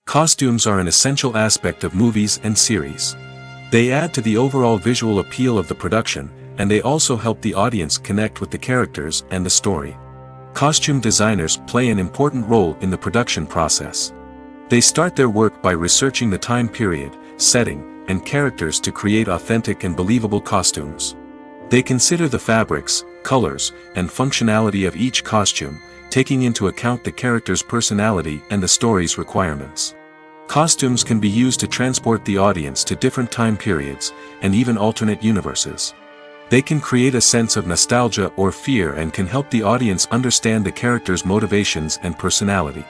Costumes are an essential aspect of movies and series. They add to the overall visual appeal of the production, and they also help the audience connect with the characters and the story. Costume designers play an important role in the production process. They start their work by researching the time period, setting, and characters to create authentic and believable costumes. They consider the fabrics, colors, and functionality of each costume, taking into account the character's personality and the story's requirements. Costumes can be used to transport the audience to different time periods, and even alternate universes. They can create a sense of nostalgia or fear and can help the audience understand the character's motivations and personality.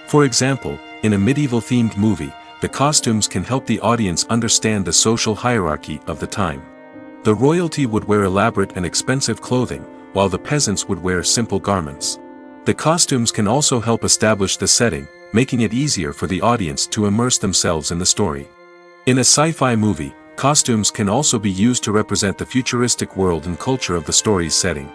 For example, in a medieval-themed movie, the costumes can help the audience understand the social hierarchy of the time. The royalty would wear elaborate and expensive clothing, while the peasants would wear simple garments. The costumes can also help establish the setting, making it easier for the audience to immerse themselves in the story. In a sci-fi movie, costumes can also be used to represent the futuristic world and culture of the story's setting.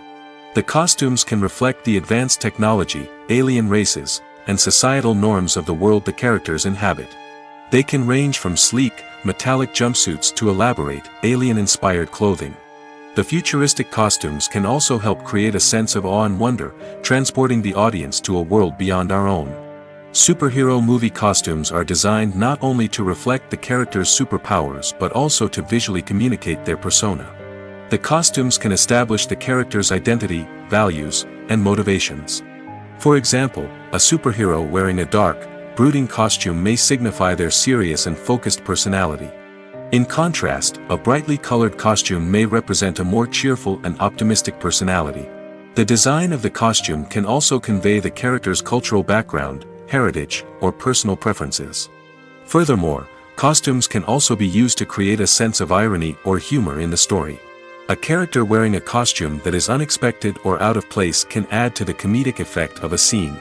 The costumes can reflect the advanced technology, alien races, and societal norms of the world the characters inhabit. They can range from sleek, metallic jumpsuits to elaborate, alien-inspired clothing. The futuristic costumes can also help create a sense of awe and wonder, transporting the audience to a world beyond our own. Superhero movie costumes are designed not only to reflect the character's superpowers but also to visually communicate their persona. The costumes can establish the character's identity, values, and motivations. For example, a superhero wearing a dark, brooding costume may signify their serious and focused personality. In contrast, a brightly colored costume may represent a more cheerful and optimistic personality. The design of the costume can also convey the character's cultural background, heritage, or personal preferences. Furthermore, costumes can also be used to create a sense of irony or humor in the story. A character wearing a costume that is unexpected or out of place can add to the comedic effect of a scene.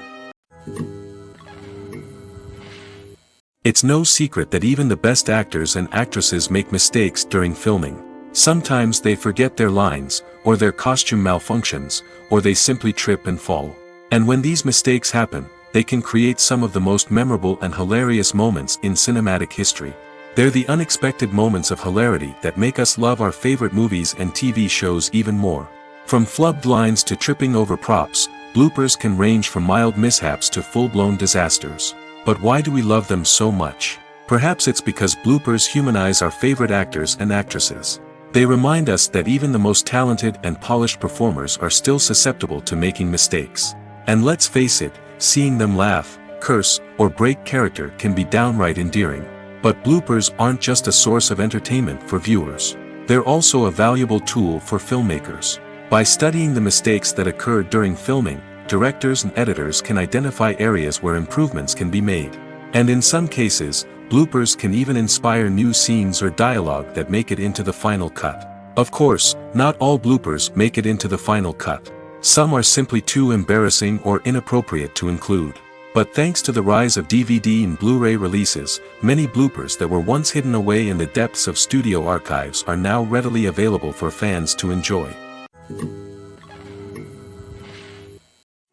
It's no secret that even the best actors and actresses make mistakes during filming. Sometimes they forget their lines, or their costume malfunctions, or they simply trip and fall. And when these mistakes happen, they can create some of the most memorable and hilarious moments in cinematic history. They're the unexpected moments of hilarity that make us love our favorite movies and TV shows even more. From flubbed lines to tripping over props, bloopers can range from mild mishaps to full-blown disasters. But why do we love them so much? Perhaps it's because bloopers humanize our favorite actors and actresses. They remind us that even the most talented and polished performers are still susceptible to making mistakes. And let's face it, seeing them laugh, curse, or break character can be downright endearing. But bloopers aren't just a source of entertainment for viewers. They're also a valuable tool for filmmakers. By studying the mistakes that occurred during filming, directors and editors can identify areas where improvements can be made. And in some cases, bloopers can even inspire new scenes or dialogue that make it into the final cut. Of course, not all bloopers make it into the final cut. Some are simply too embarrassing or inappropriate to include. But thanks to the rise of DVD and Blu-ray releases, many bloopers that were once hidden away in the depths of studio archives are now readily available for fans to enjoy.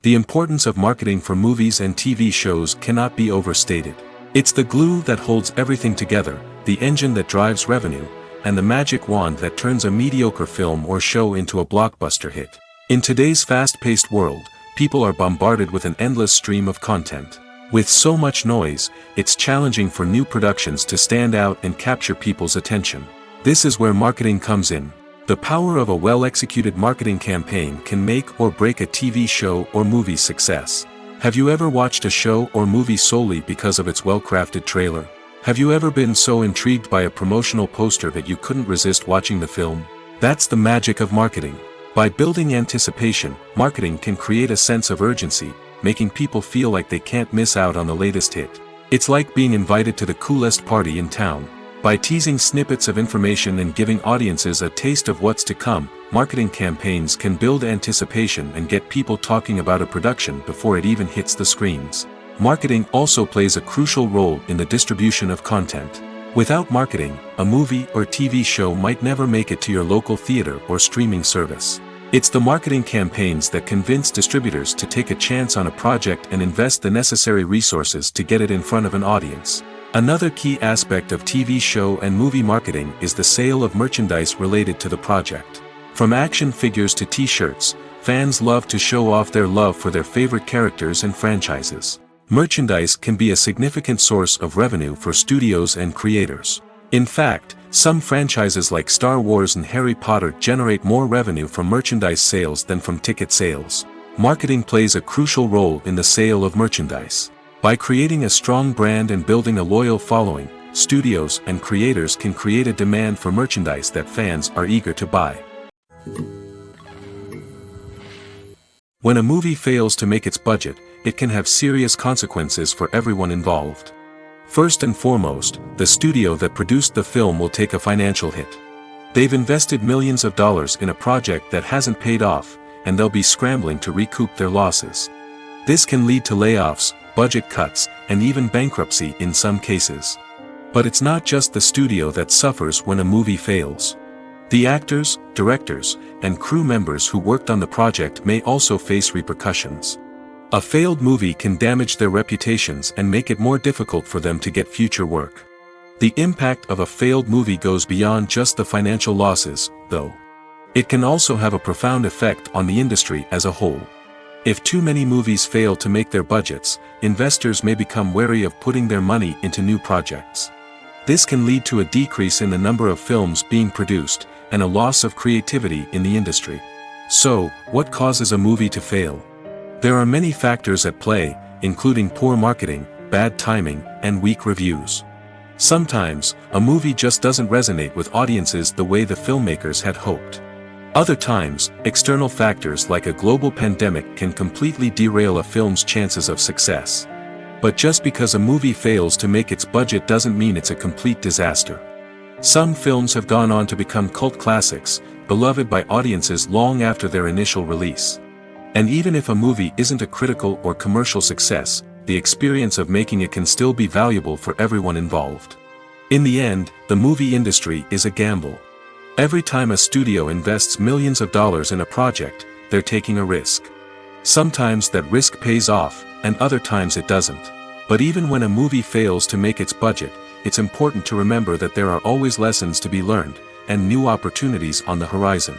The importance of marketing for movies and TV shows cannot be overstated. It's the glue that holds everything together, the engine that drives revenue, and the magic wand that turns a mediocre film or show into a blockbuster hit. In today's fast-paced world, people are bombarded with an endless stream of content. With so much noise, it's challenging for new productions to stand out and capture people's attention. This is where marketing comes in. The power of a well-executed marketing campaign can make or break a TV show or movie's success. Have you ever watched a show or movie solely because of its well-crafted trailer? Have you ever been so intrigued by a promotional poster that you couldn't resist watching the film? That's the magic of marketing. By building anticipation, marketing can create a sense of urgency, making people feel like they can't miss out on the latest hit. It's like being invited to the coolest party in town. By teasing snippets of information and giving audiences a taste of what's to come, marketing campaigns can build anticipation and get people talking about a production before it even hits the screens. Marketing also plays a crucial role in the distribution of content. Without marketing, a movie or TV show might never make it to your local theater or streaming service. It's the marketing campaigns that convince distributors to take a chance on a project and invest the necessary resources to get it in front of an audience. Another key aspect of TV show and movie marketing is the sale of merchandise related to the project. From action figures to t-shirts, fans love to show off their love for their favorite characters and franchises. Merchandise can be a significant source of revenue for studios and creators. In fact, some franchises like Star Wars and Harry Potter generate more revenue from merchandise sales than from ticket sales. Marketing plays a crucial role in the sale of merchandise. By creating a strong brand and building a loyal following, studios and creators can create a demand for merchandise that fans are eager to buy. When a movie fails to make its budget, it can have serious consequences for everyone involved. First and foremost, the studio that produced the film will take a financial hit. They've invested millions of dollars in a project that hasn't paid off, and they'll be scrambling to recoup their losses. This can lead to layoffs, budget cuts, and even bankruptcy in some cases. But it's not just the studio that suffers when a movie fails. The actors, directors, and crew members who worked on the project may also face repercussions. A failed movie can damage their reputations and make it more difficult for them to get future work. The impact of a failed movie goes beyond just the financial losses, though. It can also have a profound effect on the industry as a whole. If too many movies fail to make their budgets, investors may become wary of putting their money into new projects. This can lead to a decrease in the number of films being produced, and a loss of creativity in the industry. So, what causes a movie to fail? There are many factors at play, including poor marketing, bad timing, and weak reviews. Sometimes, a movie just doesn't resonate with audiences the way the filmmakers had hoped. Other times, external factors like a global pandemic can completely derail a film's chances of success. But just because a movie fails to make its budget doesn't mean it's a complete disaster. Some films have gone on to become cult classics, beloved by audiences long after their initial release. And even if a movie isn't a critical or commercial success, the experience of making it can still be valuable for everyone involved. In the end, the movie industry is a gamble. Every time a studio invests millions of dollars in a project, they're taking a risk. Sometimes that risk pays off, and other times it doesn't. But even when a movie fails to make its budget, it's important to remember that there are always lessons to be learned, and new opportunities on the horizon.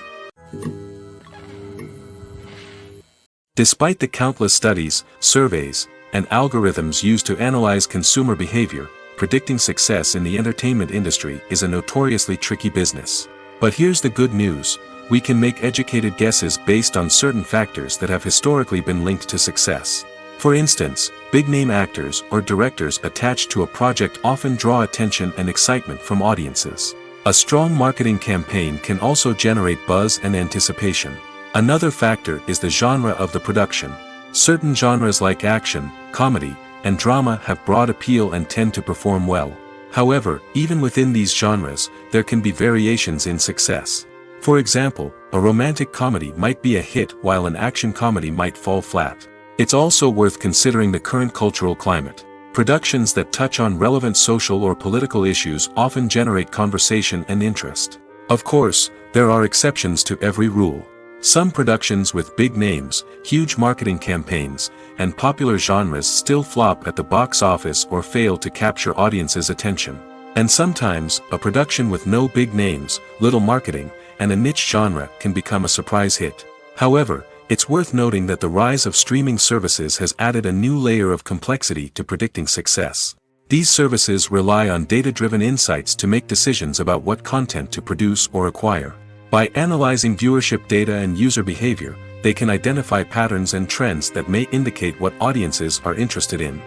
Despite the countless studies, surveys, and algorithms used to analyze consumer behavior, predicting success in the entertainment industry is a notoriously tricky business. But here's the good news: we can make educated guesses based on certain factors that have historically been linked to success. For instance, big-name actors or directors attached to a project often draw attention and excitement from audiences. A strong marketing campaign can also generate buzz and anticipation. Another factor is the genre of the production. Certain genres like action, comedy, and drama have broad appeal and tend to perform well. However, even within these genres, there can be variations in success. For example, a romantic comedy might be a hit while an action comedy might fall flat. It's also worth considering the current cultural climate. Productions that touch on relevant social or political issues often generate conversation and interest. Of course, there are exceptions to every rule. Some productions with big names, huge marketing campaigns, and popular genres still flop at the box office or fail to capture audiences' attention. And sometimes, a production with no big names, little marketing, and a niche genre can become a surprise hit. However, it's worth noting that the rise of streaming services has added a new layer of complexity to predicting success. These services rely on data-driven insights to make decisions about what content to produce or acquire. By analyzing viewership data and user behavior, they can identify patterns and trends that may indicate what audiences are interested in.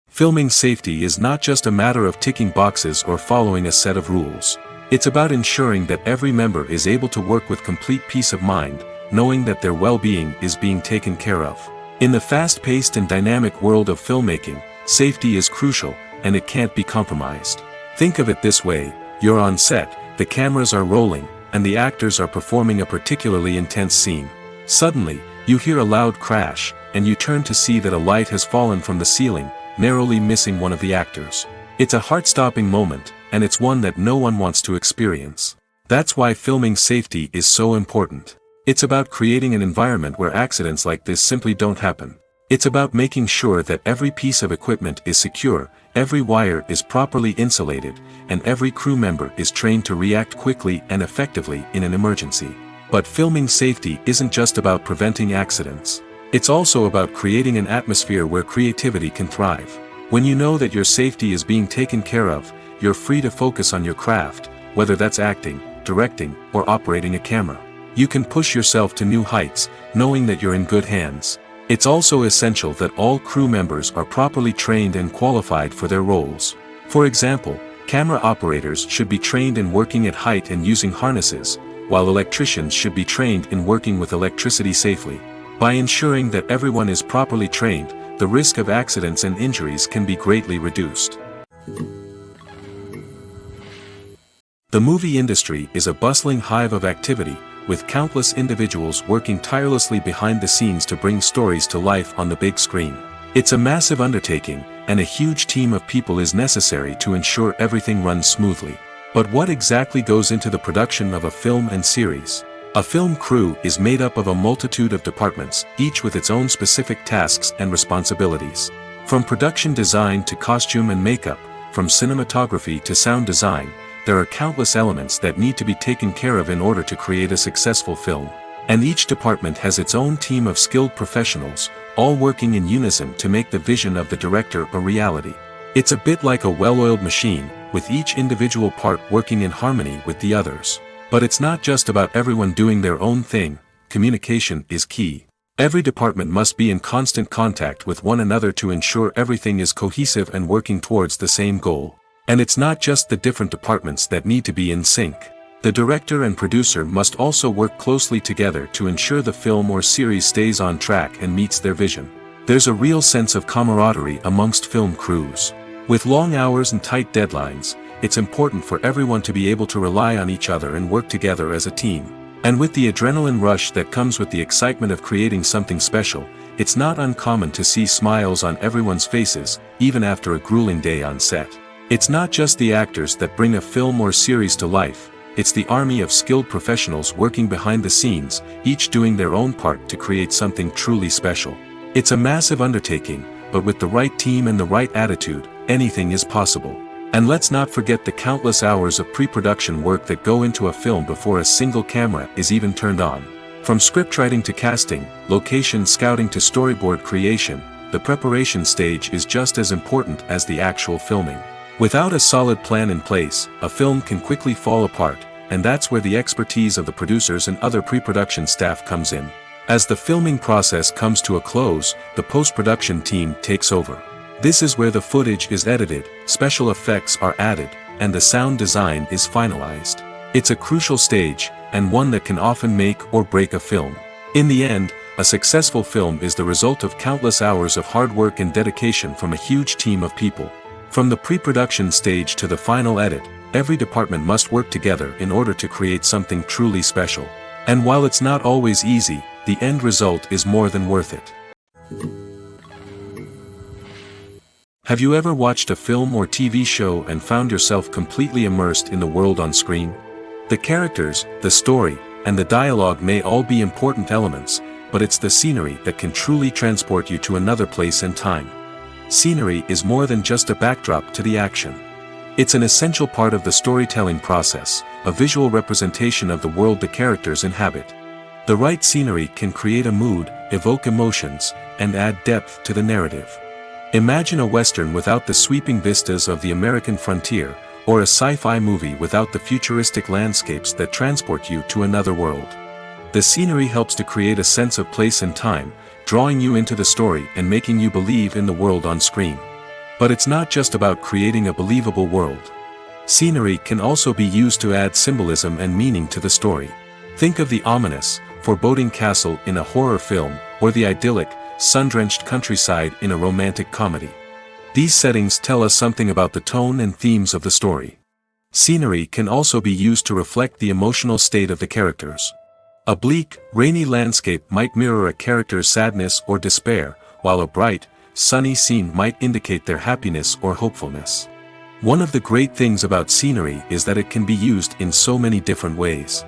Filming safety is not just a matter of ticking boxes or following a set of rules. It's about ensuring that every member is able to work with complete peace of mind, knowing that their well-being is being taken care of. In the fast-paced and dynamic world of filmmaking, safety is crucial, and it can't be compromised. Think of it this way: you're on set, the cameras are rolling, and the actors are performing a particularly intense scene. Suddenly, you hear a loud crash, and you turn to see that a light has fallen from the ceiling, narrowly missing one of the actors. It's a heart-stopping moment, and it's one that no one wants to experience. That's why filming safety is so important. It's about creating an environment where accidents like this simply don't happen. It's about making sure that every piece of equipment is secure, every wire is properly insulated, and every crew member is trained to react quickly and effectively in an emergency. But filming safety isn't just about preventing accidents. It's also about creating an atmosphere where creativity can thrive. When you know that your safety is being taken care of, you're free to focus on your craft, whether that's acting, directing, or operating a camera. You can push yourself to new heights, knowing that you're in good hands. It's also essential that all crew members are properly trained and qualified for their roles. For example, camera operators should be trained in working at height and using harnesses, while electricians should be trained in working with electricity safely. By ensuring that everyone is properly trained, the risk of accidents and injuries can be greatly reduced. The movie industry is a bustling hive of activity, with countless individuals working tirelessly behind the scenes to bring stories to life on the big screen. It's a massive undertaking, and a huge team of people is necessary to ensure everything runs smoothly. But what exactly goes into the production of a film and series? A film crew is made up of a multitude of departments, each with its own specific tasks and responsibilities. From production design to costume and makeup, from cinematography to sound design, there are countless elements that need to be taken care of in order to create a successful film. And each department has its own team of skilled professionals, all working in unison to make the vision of the director a reality. It's a bit like a well-oiled machine, with each individual part working in harmony with the others. But it's not just about everyone doing their own thing. Communication is key. Every department must be in constant contact with one another to ensure everything is cohesive and working towards the same goal. And it's not just the different departments that need to be in sync. The director and producer must also work closely together to ensure the film or series stays on track and meets their vision. There's a real sense of camaraderie amongst film crews. With long hours and tight deadlines, it's important for everyone to be able to rely on each other and work together as a team. And with the adrenaline rush that comes with the excitement of creating something special, it's not uncommon to see smiles on everyone's faces, even after a grueling day on set. It's not just the actors that bring a film or series to life, it's the army of skilled professionals working behind the scenes, each doing their own part to create something truly special. It's a massive undertaking, but with the right team and the right attitude, anything is possible. And let's not forget the countless hours of pre-production work that go into a film before a single camera is even turned on. From scriptwriting to casting, location scouting to storyboard creation, the preparation stage is just as important as the actual filming. Without a solid plan in place, a film can quickly fall apart, and that's where the expertise of the producers and other pre-production staff comes in. As the filming process comes to a close, the post-production team takes over. This is where the footage is edited, special effects are added, and the sound design is finalized. It's a crucial stage, and one that can often make or break a film. In the end, a successful film is the result of countless hours of hard work and dedication from a huge team of people. From the pre-production stage to the final edit, every department must work together in order to create something truly special. And while it's not always easy, the end result is more than worth it. Have you ever watched a film or TV show and found yourself completely immersed in the world on screen? The characters, the story, and the dialogue may all be important elements, but it's the scenery that can truly transport you to another place and time. Scenery is more than just a backdrop to the action. It's an essential part of the storytelling process, a visual representation of the world the characters inhabit. The right scenery can create a mood, evoke emotions, and add depth to the narrative. Imagine a Western without the sweeping vistas of the American frontier, or a sci-fi movie without the futuristic landscapes that transport you to another world. The scenery helps to create a sense of place and time, drawing you into the story and making you believe in the world on screen. But it's not just about creating a believable world. Scenery can also be used to add symbolism and meaning to the story. Think of the ominous, foreboding castle in a horror film, or the idyllic, sun-drenched countryside in a romantic comedy. These settings tell us something about the tone and themes of the story. Scenery can also be used to reflect the emotional state of the characters. A bleak, rainy landscape might mirror a character's sadness or despair, while a bright, sunny scene might indicate their happiness or hopefulness. One of the great things about scenery is that it can be used in so many different ways.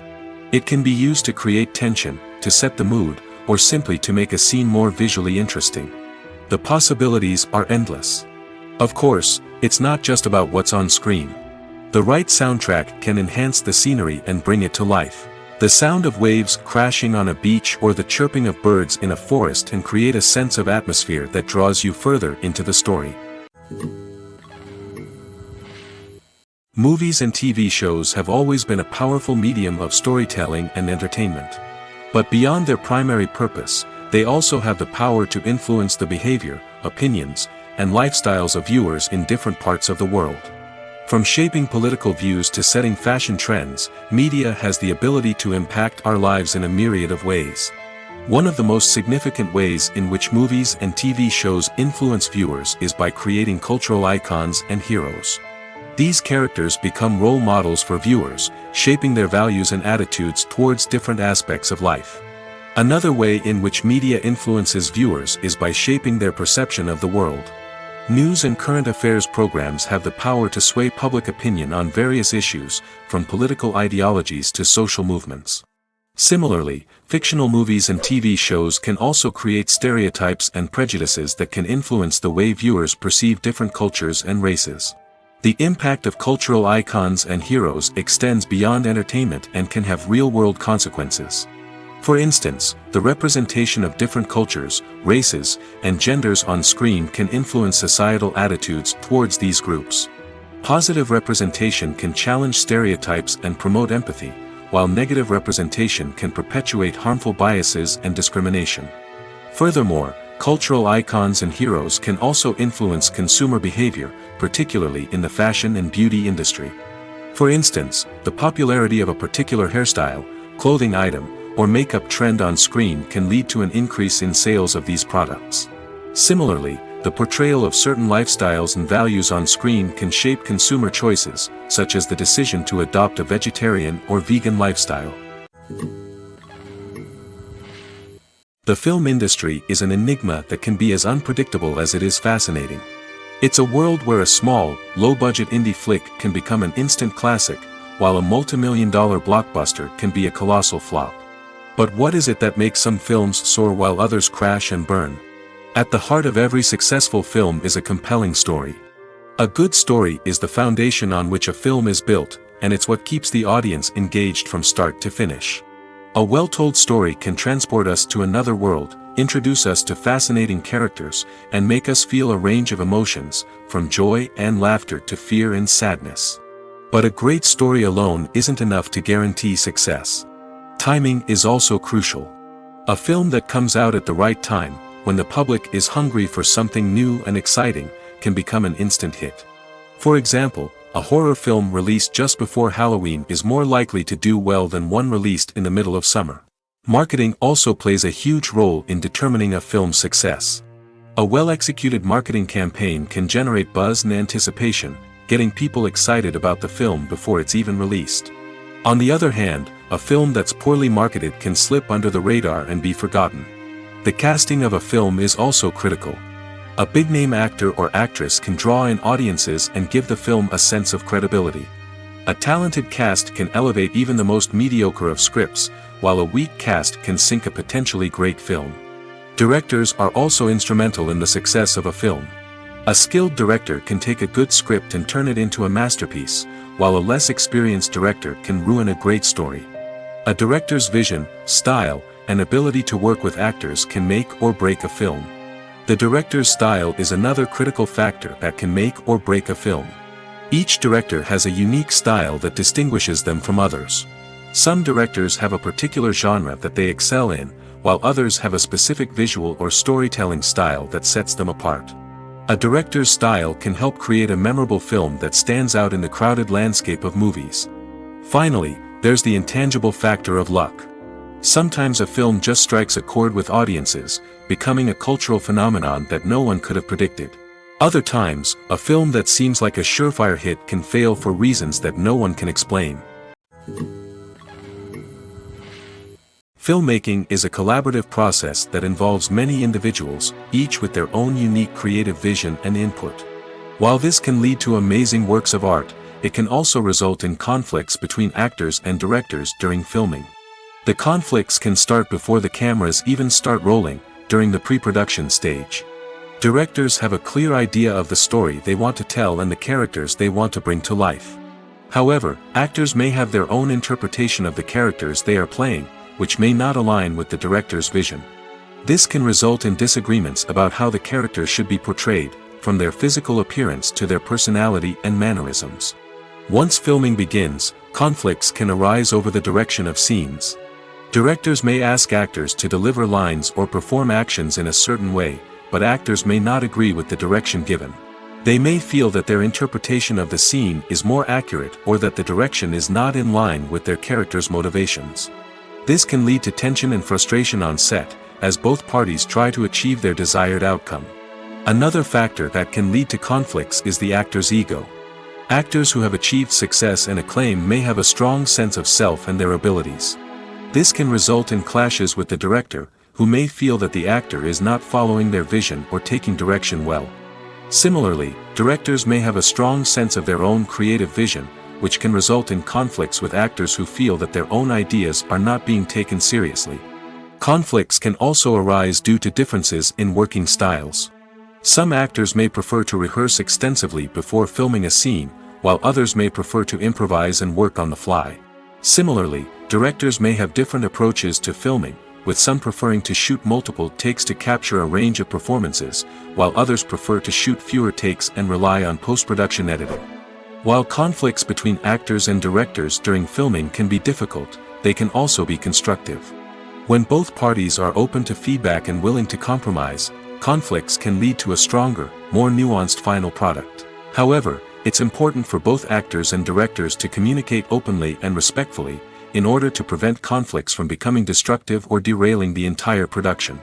It can be used to create tension, to set the mood, or simply to make a scene more visually interesting. The possibilities are endless. Of course, it's not just about what's on screen. The right soundtrack can enhance the scenery and bring it to life. The sound of waves crashing on a beach or the chirping of birds in a forest can create a sense of atmosphere that draws you further into the story. Movies and TV shows have always been a powerful medium of storytelling and entertainment. But beyond their primary purpose, they also have the power to influence the behavior, opinions, and lifestyles of viewers in different parts of the world. From shaping political views to setting fashion trends, media has the ability to impact our lives in a myriad of ways. One of the most significant ways in which movies and TV shows influence viewers is by creating cultural icons and heroes. These characters become role models for viewers, shaping their values and attitudes towards different aspects of life. Another way in which media influences viewers is by shaping their perception of the world. News and current affairs programs have the power to sway public opinion on various issues, from political ideologies to social movements. Similarly, fictional movies and TV shows can also create stereotypes and prejudices that can influence the way viewers perceive different cultures and races. The impact of cultural icons and heroes extends beyond entertainment and can have real-world consequences. For instance, the representation of different cultures, races, and genders on screen can influence societal attitudes towards these groups. Positive representation can challenge stereotypes and promote empathy, while negative representation can perpetuate harmful biases and discrimination. Furthermore, cultural icons and heroes can also influence consumer behavior, particularly in the fashion and beauty industry. For instance, the popularity of a particular hairstyle, clothing item, or makeup trend on screen can lead to an increase in sales of these products. Similarly, the portrayal of certain lifestyles and values on screen can shape consumer choices, such as the decision to adopt a vegetarian or vegan lifestyle. The film industry is an enigma that can be as unpredictable as it is fascinating. It's a world where a small, low-budget indie flick can become an instant classic, while a multi-million-dollar blockbuster can be a colossal flop. But what is it that makes some films soar while others crash and burn? At the heart of every successful film is a compelling story. A good story is the foundation on which a film is built, and it's what keeps the audience engaged from start to finish. A well-told story can transport us to another world, introduce us to fascinating characters, and make us feel a range of emotions, from joy and laughter to fear and sadness. But a great story alone isn't enough to guarantee success. Timing is also crucial. A film that comes out at the right time, when the public is hungry for something new and exciting, can become an instant hit. For example, a horror film released just before Halloween is more likely to do well than one released in the middle of summer. Marketing also plays a huge role in determining a film's success. A well-executed marketing campaign can generate buzz and anticipation, getting people excited about the film before it's even released. On the other hand, a film that's poorly marketed can slip under the radar and be forgotten. The casting of a film is also critical. A big-name actor or actress can draw in audiences and give the film a sense of credibility. A talented cast can elevate even the most mediocre of scripts, while a weak cast can sink a potentially great film. Directors are also instrumental in the success of a film. A skilled director can take a good script and turn it into a masterpiece, while a less experienced director can ruin a great story. A director's vision, style, and ability to work with actors can make or break a film. The director's style is another critical factor that can make or break a film. Each director has a unique style that distinguishes them from others. Some directors have a particular genre that they excel in, while others have a specific visual or storytelling style that sets them apart. A director's style can help create a memorable film that stands out in the crowded landscape of movies. Finally, there's the intangible factor of luck. Sometimes a film just strikes a chord with audiences, becoming a cultural phenomenon that no one could have predicted. Other times, a film that seems like a surefire hit can fail for reasons that no one can explain. Filmmaking is a collaborative process that involves many individuals, each with their own unique creative vision and input. While this can lead to amazing works of art, it can also result in conflicts between actors and directors during filming. The conflicts can start before the cameras even start rolling, during the pre-production stage. Directors have a clear idea of the story they want to tell and the characters they want to bring to life. However, actors may have their own interpretation of the characters they are playing, which may not align with the director's vision. This can result in disagreements about how the characters should be portrayed, from their physical appearance to their personality and mannerisms. Once filming begins, conflicts can arise over the direction of scenes. Directors may ask actors to deliver lines or perform actions in a certain way, but actors may not agree with the direction given. They may feel that their interpretation of the scene is more accurate or that the direction is not in line with their character's motivations. This can lead to tension and frustration on set, as both parties try to achieve their desired outcome. Another factor that can lead to conflicts is the actor's ego. Actors who have achieved success and acclaim may have a strong sense of self and their abilities. This can result in clashes with the director, who may feel that the actor is not following their vision or taking direction well. Similarly, directors may have a strong sense of their own creative vision, which can result in conflicts with actors who feel that their own ideas are not being taken seriously. Conflicts can also arise due to differences in working styles. Some actors may prefer to rehearse extensively before filming a scene, while others may prefer to improvise and work on the fly. Similarly, directors may have different approaches to filming, with some preferring to shoot multiple takes to capture a range of performances, while others prefer to shoot fewer takes and rely on post-production editing. While conflicts between actors and directors during filming can be difficult, they can also be constructive. When both parties are open to feedback and willing to compromise, conflicts can lead to a stronger, more nuanced final product. However, it's important for both actors and directors to communicate openly and respectfully, in order to prevent conflicts from becoming destructive or derailing the entire production.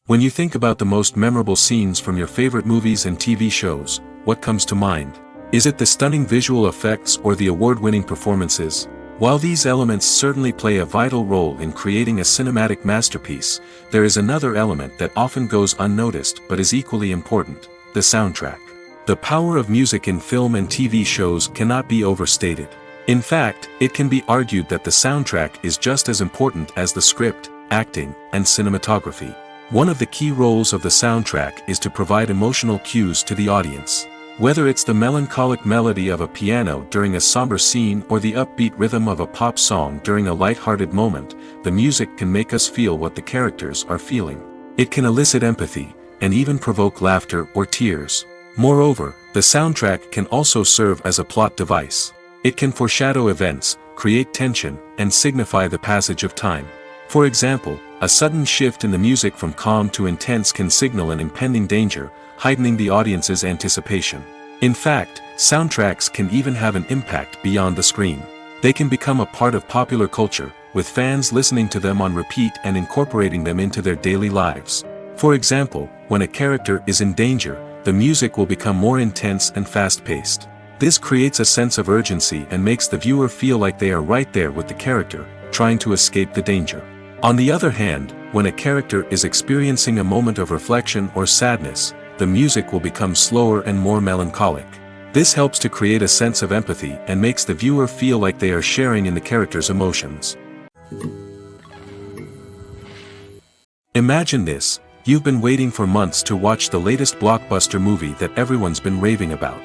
When you think about the most memorable scenes from your favorite movies and TV shows, what comes to mind? Is it the stunning visual effects or the award-winning performances? While these elements certainly play a vital role in creating a cinematic masterpiece, there is another element that often goes unnoticed but is equally important: the soundtrack. The power of music in film and TV shows cannot be overstated. In fact, it can be argued that the soundtrack is just as important as the script, acting, and cinematography. One of the key roles of the soundtrack is to provide emotional cues to the audience. Whether it's the melancholic melody of a piano during a somber scene or the upbeat rhythm of a pop song during a light-hearted moment, the music can make us feel what the characters are feeling. It can elicit empathy, and even provoke laughter or tears. Moreover, the soundtrack can also serve as a plot device. It can foreshadow events, create tension, and signify the passage of time. For example, a sudden shift in the music from calm to intense can signal an impending danger, heightening the audience's anticipation. In fact, soundtracks can even have an impact beyond the screen. They can become a part of popular culture, with fans listening to them on repeat and incorporating them into their daily lives. For example, when a character is in danger, the music will become more intense and fast-paced. This creates a sense of urgency and makes the viewer feel like they are right there with the character, trying to escape the danger. On the other hand, when a character is experiencing a moment of reflection or sadness, the music will become slower and more melancholic. This helps to create a sense of empathy and makes the viewer feel like they are sharing in the character's emotions. Imagine this: you've been waiting for months to watch the latest blockbuster movie that everyone's been raving about.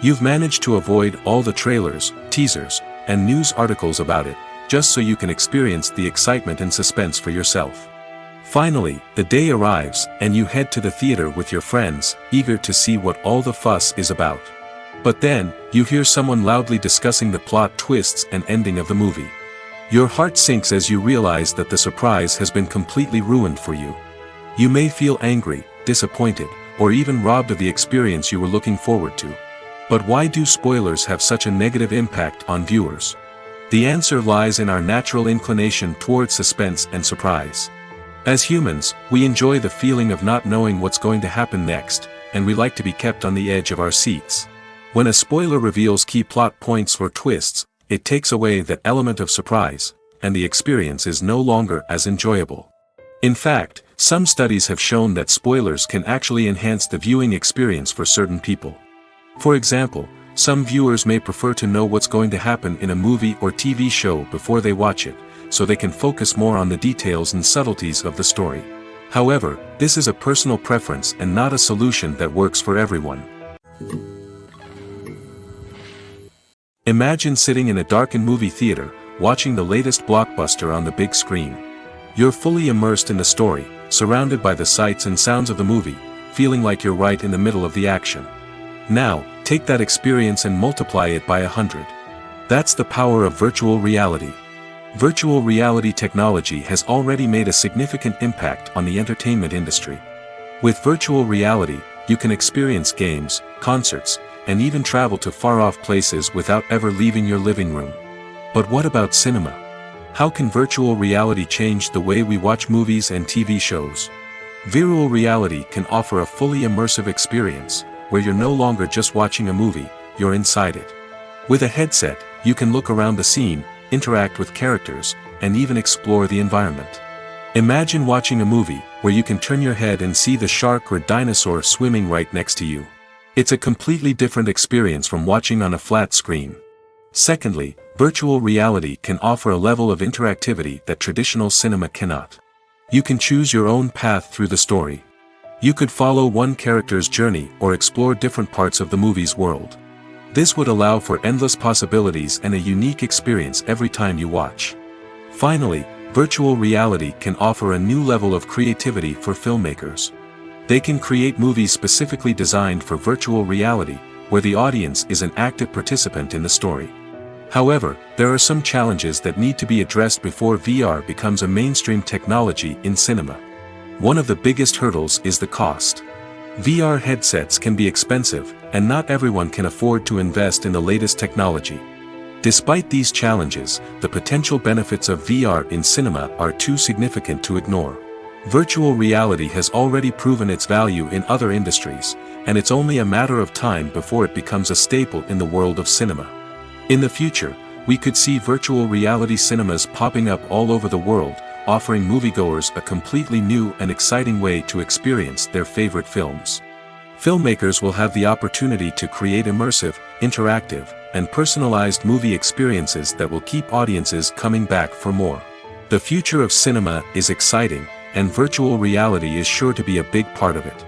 You've managed to avoid all the trailers, teasers, and news articles about it, just so you can experience the excitement and suspense for yourself. Finally, the day arrives, and you head to the theater with your friends, eager to see what all the fuss is about. But then, you hear someone loudly discussing the plot twists and ending of the movie. Your heart sinks as you realize that the surprise has been completely ruined for you. You may feel angry, disappointed, or even robbed of the experience you were looking forward to. But why do spoilers have such a negative impact on viewers? The answer lies in our natural inclination towards suspense and surprise. As humans, we enjoy the feeling of not knowing what's going to happen next, and we like to be kept on the edge of our seats. When a spoiler reveals key plot points or twists, it takes away that element of surprise, and the experience is no longer as enjoyable. In fact, some studies have shown that spoilers can actually enhance the viewing experience for certain people. For example, some viewers may prefer to know what's going to happen in a movie or TV show before they watch it, so they can focus more on the details and subtleties of the story. However, this is a personal preference and not a solution that works for everyone. Imagine sitting in a darkened movie theater, watching the latest blockbuster on the big screen. You're fully immersed in the story, surrounded by the sights and sounds of the movie, feeling like you're right in the middle of the action. Now, take that experience and multiply it by 100. That's the power of virtual reality. Virtual reality technology has already made a significant impact on the entertainment industry. With virtual reality, you can experience games, concerts, and even travel to far-off places without ever leaving your living room. But what about cinema? How can virtual reality change the way we watch movies and TV shows? Virtual reality can offer a fully immersive experience, where you're no longer just watching a movie, you're inside it. With a headset, you can look around the scene, interact with characters, and even explore the environment. Imagine watching a movie where you can turn your head and see the shark or dinosaur swimming right next to you. It's a completely different experience from watching on a flat screen. Secondly, virtual reality can offer a level of interactivity that traditional cinema cannot. You can choose your own path through the story. You could follow one character's journey or explore different parts of the movie's world. This would allow for endless possibilities and a unique experience every time you watch. Finally, virtual reality can offer a new level of creativity for filmmakers. They can create movies specifically designed for virtual reality, where the audience is an active participant in the story. However, there are some challenges that need to be addressed before VR becomes a mainstream technology in cinema. One of the biggest hurdles is the cost. VR headsets can be expensive, and not everyone can afford to invest in the latest technology. Despite these challenges, the potential benefits of VR in cinema are too significant to ignore. Virtual reality has already proven its value in other industries, and it's only a matter of time before it becomes a staple in the world of cinema. In the future, we could see virtual reality cinemas popping up all over the world, offering moviegoers a completely new and exciting way to experience their favorite films. Filmmakers will have the opportunity to create immersive, interactive, and personalized movie experiences that will keep audiences coming back for more. The future of cinema is exciting, and virtual reality is sure to be a big part of it.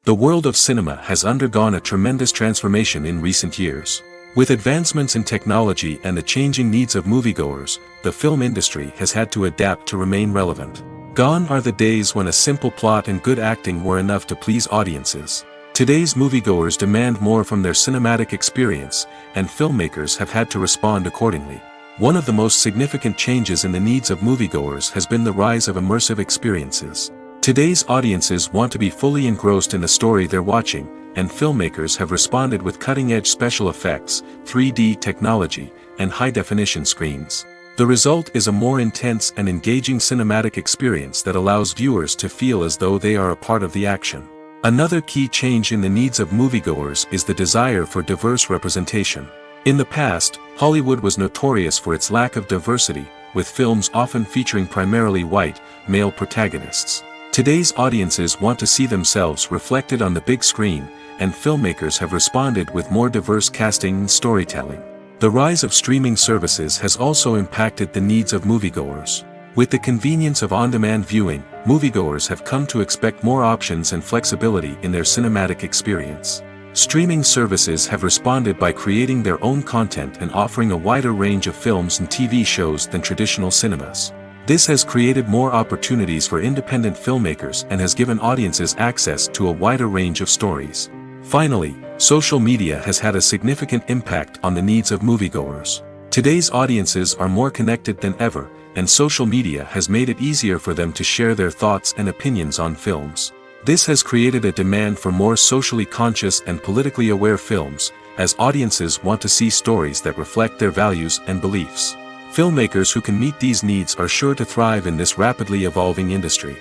The world of cinema has undergone a tremendous transformation in recent years. With advancements in technology and the changing needs of moviegoers, the film industry has had to adapt to remain relevant. Gone are the days when a simple plot and good acting were enough to please audiences. Today's moviegoers demand more from their cinematic experience, and filmmakers have had to respond accordingly. One of the most significant changes in the needs of moviegoers has been the rise of immersive experiences. Today's audiences want to be fully engrossed in the story they're watching, and filmmakers have responded with cutting-edge special effects, 3D technology, and high-definition screens. The result is a more intense and engaging cinematic experience that allows viewers to feel as though they are a part of the action. Another key change in the needs of moviegoers is the desire for diverse representation. In the past, Hollywood was notorious for its lack of diversity, with films often featuring primarily white, male protagonists. Today's audiences want to see themselves reflected on the big screen, and filmmakers have responded with more diverse casting and storytelling. The rise of streaming services has also impacted the needs of moviegoers. With the convenience of on-demand viewing, moviegoers have come to expect more options and flexibility in their cinematic experience. Streaming services have responded by creating their own content and offering a wider range of films and TV shows than traditional cinemas. This has created more opportunities for independent filmmakers and has given audiences access to a wider range of stories. Finally, social media has had a significant impact on the needs of moviegoers. Today's audiences are more connected than ever, and social media has made it easier for them to share their thoughts and opinions on films. This has created a demand for more socially conscious and politically aware films, as audiences want to see stories that reflect their values and beliefs. Filmmakers who can meet these needs are sure to thrive in this rapidly evolving industry.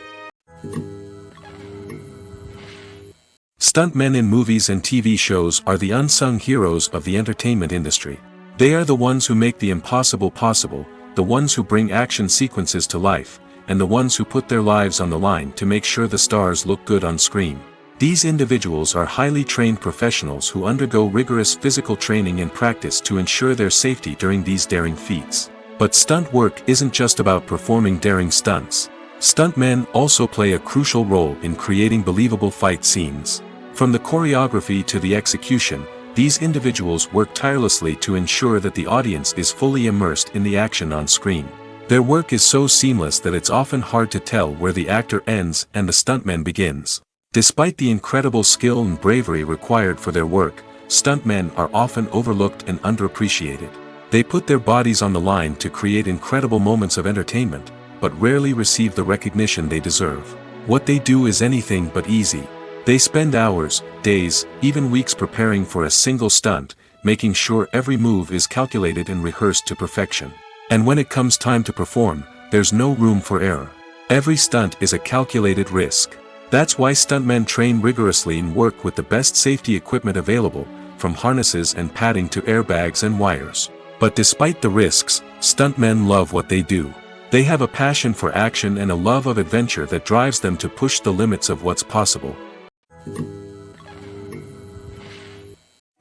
Stuntmen in movies and TV shows are the unsung heroes of the entertainment industry. They are the ones who make the impossible possible, the ones who bring action sequences to life, and the ones who put their lives on the line to make sure the stars look good on screen. These individuals are highly trained professionals who undergo rigorous physical training and practice to ensure their safety during these daring feats. But stunt work isn't just about performing daring stunts. Stuntmen also play a crucial role in creating believable fight scenes. From the choreography to the execution, these individuals work tirelessly to ensure that the audience is fully immersed in the action on screen. Their work is so seamless that it's often hard to tell where the actor ends and the stuntman begins. Despite the incredible skill and bravery required for their work, stuntmen are often overlooked and underappreciated. They put their bodies on the line to create incredible moments of entertainment, but rarely receive the recognition they deserve. What they do is anything but easy. They spend hours, days, even weeks preparing for a single stunt, making sure every move is calculated and rehearsed to perfection. And when it comes time to perform, there's no room for error. Every stunt is a calculated risk. That's why stuntmen train rigorously and work with the best safety equipment available, from harnesses and padding to airbags and wires. But despite the risks, stuntmen love what they do. They have a passion for action and a love of adventure that drives them to push the limits of what's possible.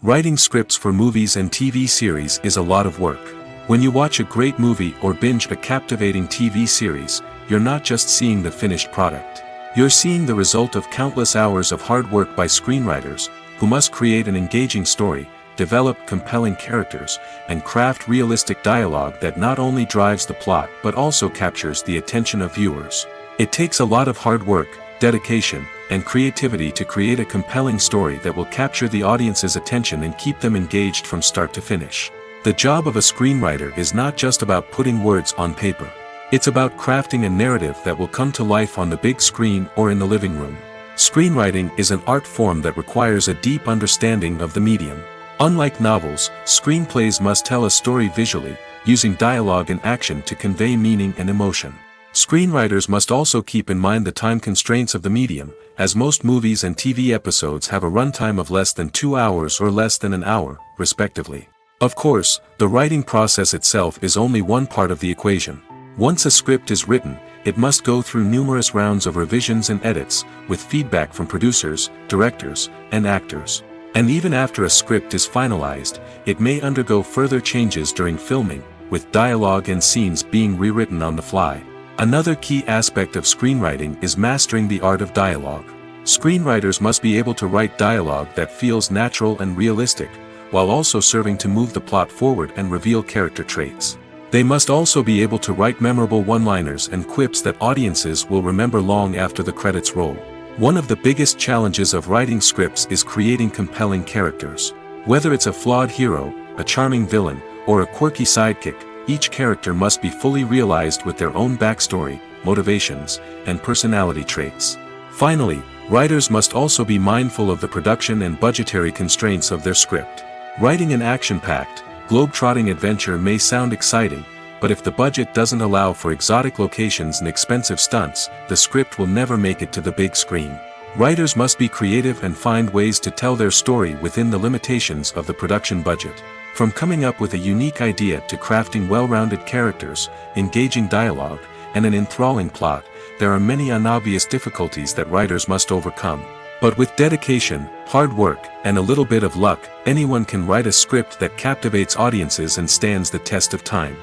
Writing scripts for movies and TV series is a lot of work. When you watch a great movie or binge a captivating TV series, you're not just seeing the finished product. You're seeing the result of countless hours of hard work by screenwriters, who must create an engaging story, develop compelling characters, and craft realistic dialogue that not only drives the plot but also captures the attention of viewers. It takes a lot of hard work, dedication, and creativity to create a compelling story that will capture the audience's attention and keep them engaged from start to finish. The job of a screenwriter is not just about putting words on paper. It's about crafting a narrative that will come to life on the big screen or in the living room. Screenwriting is an art form that requires a deep understanding of the medium. Unlike novels, screenplays must tell a story visually, using dialogue and action to convey meaning and emotion. Screenwriters must also keep in mind the time constraints of the medium, as most movies and TV episodes have a runtime of less than 2 hours or less than an hour, respectively. Of course, the writing process itself is only one part of the equation. Once a script is written, it must go through numerous rounds of revisions and edits, with feedback from producers, directors, and actors. And even after a script is finalized, it may undergo further changes during filming, with dialogue and scenes being rewritten on the fly. Another key aspect of screenwriting is mastering the art of dialogue. Screenwriters must be able to write dialogue that feels natural and realistic, while also serving to move the plot forward and reveal character traits. They must also be able to write memorable one-liners and quips that audiences will remember long after the credits roll. One of the biggest challenges of writing scripts is creating compelling characters. Whether it's a flawed hero, a charming villain, or a quirky sidekick, each character must be fully realized with their own backstory, motivations, and personality traits. Finally, writers must also be mindful of the production and budgetary constraints of their script. Writing an action-packed, globe-trotting adventure may sound exciting, but if the budget doesn't allow for exotic locations and expensive stunts, the script will never make it to the big screen. Writers must be creative and find ways to tell their story within the limitations of the production budget. From coming up with a unique idea to crafting well-rounded characters, engaging dialogue, and an enthralling plot, there are many unobvious difficulties that writers must overcome. But with dedication, hard work, and a little bit of luck, anyone can write a script that captivates audiences and stands the test of time.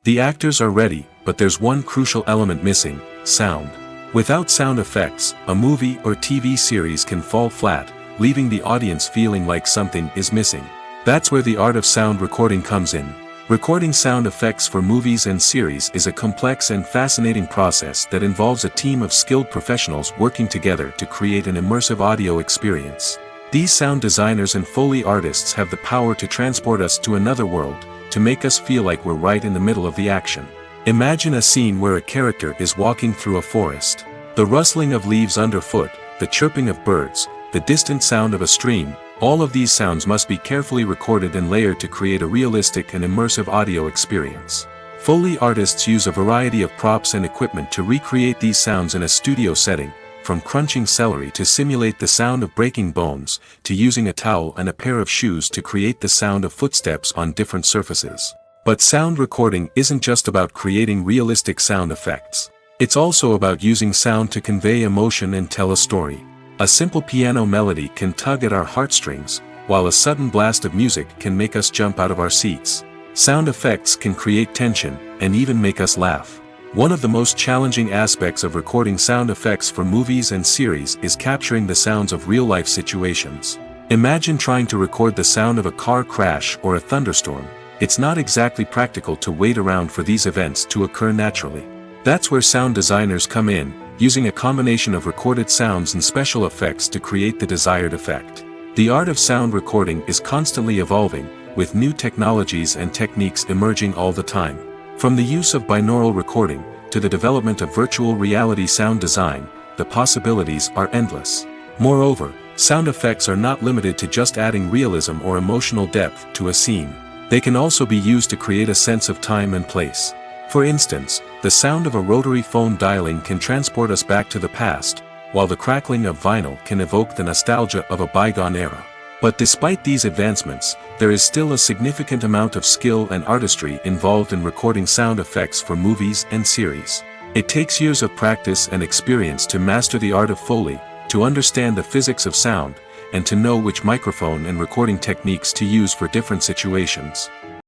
The actors are ready, but there's one crucial element missing: sound. Without sound effects, a movie or TV series can fall flat, leaving the audience feeling like something is missing. That's where the art of sound recording comes in. Recording sound effects for movies and series is a complex and fascinating process that involves a team of skilled professionals working together to create an immersive audio experience. These sound designers and Foley artists have the power to transport us to another world, to make us feel like we're right in the middle of the action. Imagine a scene where a character is walking through a forest. The rustling of leaves underfoot, the chirping of birds, the distant sound of a stream, all of these sounds must be carefully recorded and layered to create a realistic and immersive audio experience. Foley artists use a variety of props and equipment to recreate these sounds in a studio setting, from crunching celery to simulate the sound of breaking bones, to using a towel and a pair of shoes to create the sound of footsteps on different surfaces. But sound recording isn't just about creating realistic sound effects. It's also about using sound to convey emotion and tell a story. A simple piano melody can tug at our heartstrings, while a sudden blast of music can make us jump out of our seats. Sound effects can create tension, and even make us laugh. One of the most challenging aspects of recording sound effects for movies and series is capturing the sounds of real-life situations. Imagine trying to record the sound of a car crash or a thunderstorm. It's not exactly practical to wait around for these events to occur naturally. That's where sound designers come in, using a combination of recorded sounds and special effects to create the desired effect. The art of sound recording is constantly evolving, with new technologies and techniques emerging all the time. From the use of binaural recording, to the development of virtual reality sound design, the possibilities are endless. Moreover, sound effects are not limited to just adding realism or emotional depth to a scene. They can also be used to create a sense of time and place. For instance, the sound of a rotary phone dialing can transport us back to the past, while the crackling of vinyl can evoke the nostalgia of a bygone era. But despite these advancements, there is still a significant amount of skill and artistry involved in recording sound effects for movies and series. It takes years of practice and experience to master the art of Foley, to understand the physics of sound, and to know which microphone and recording techniques to use for different situations.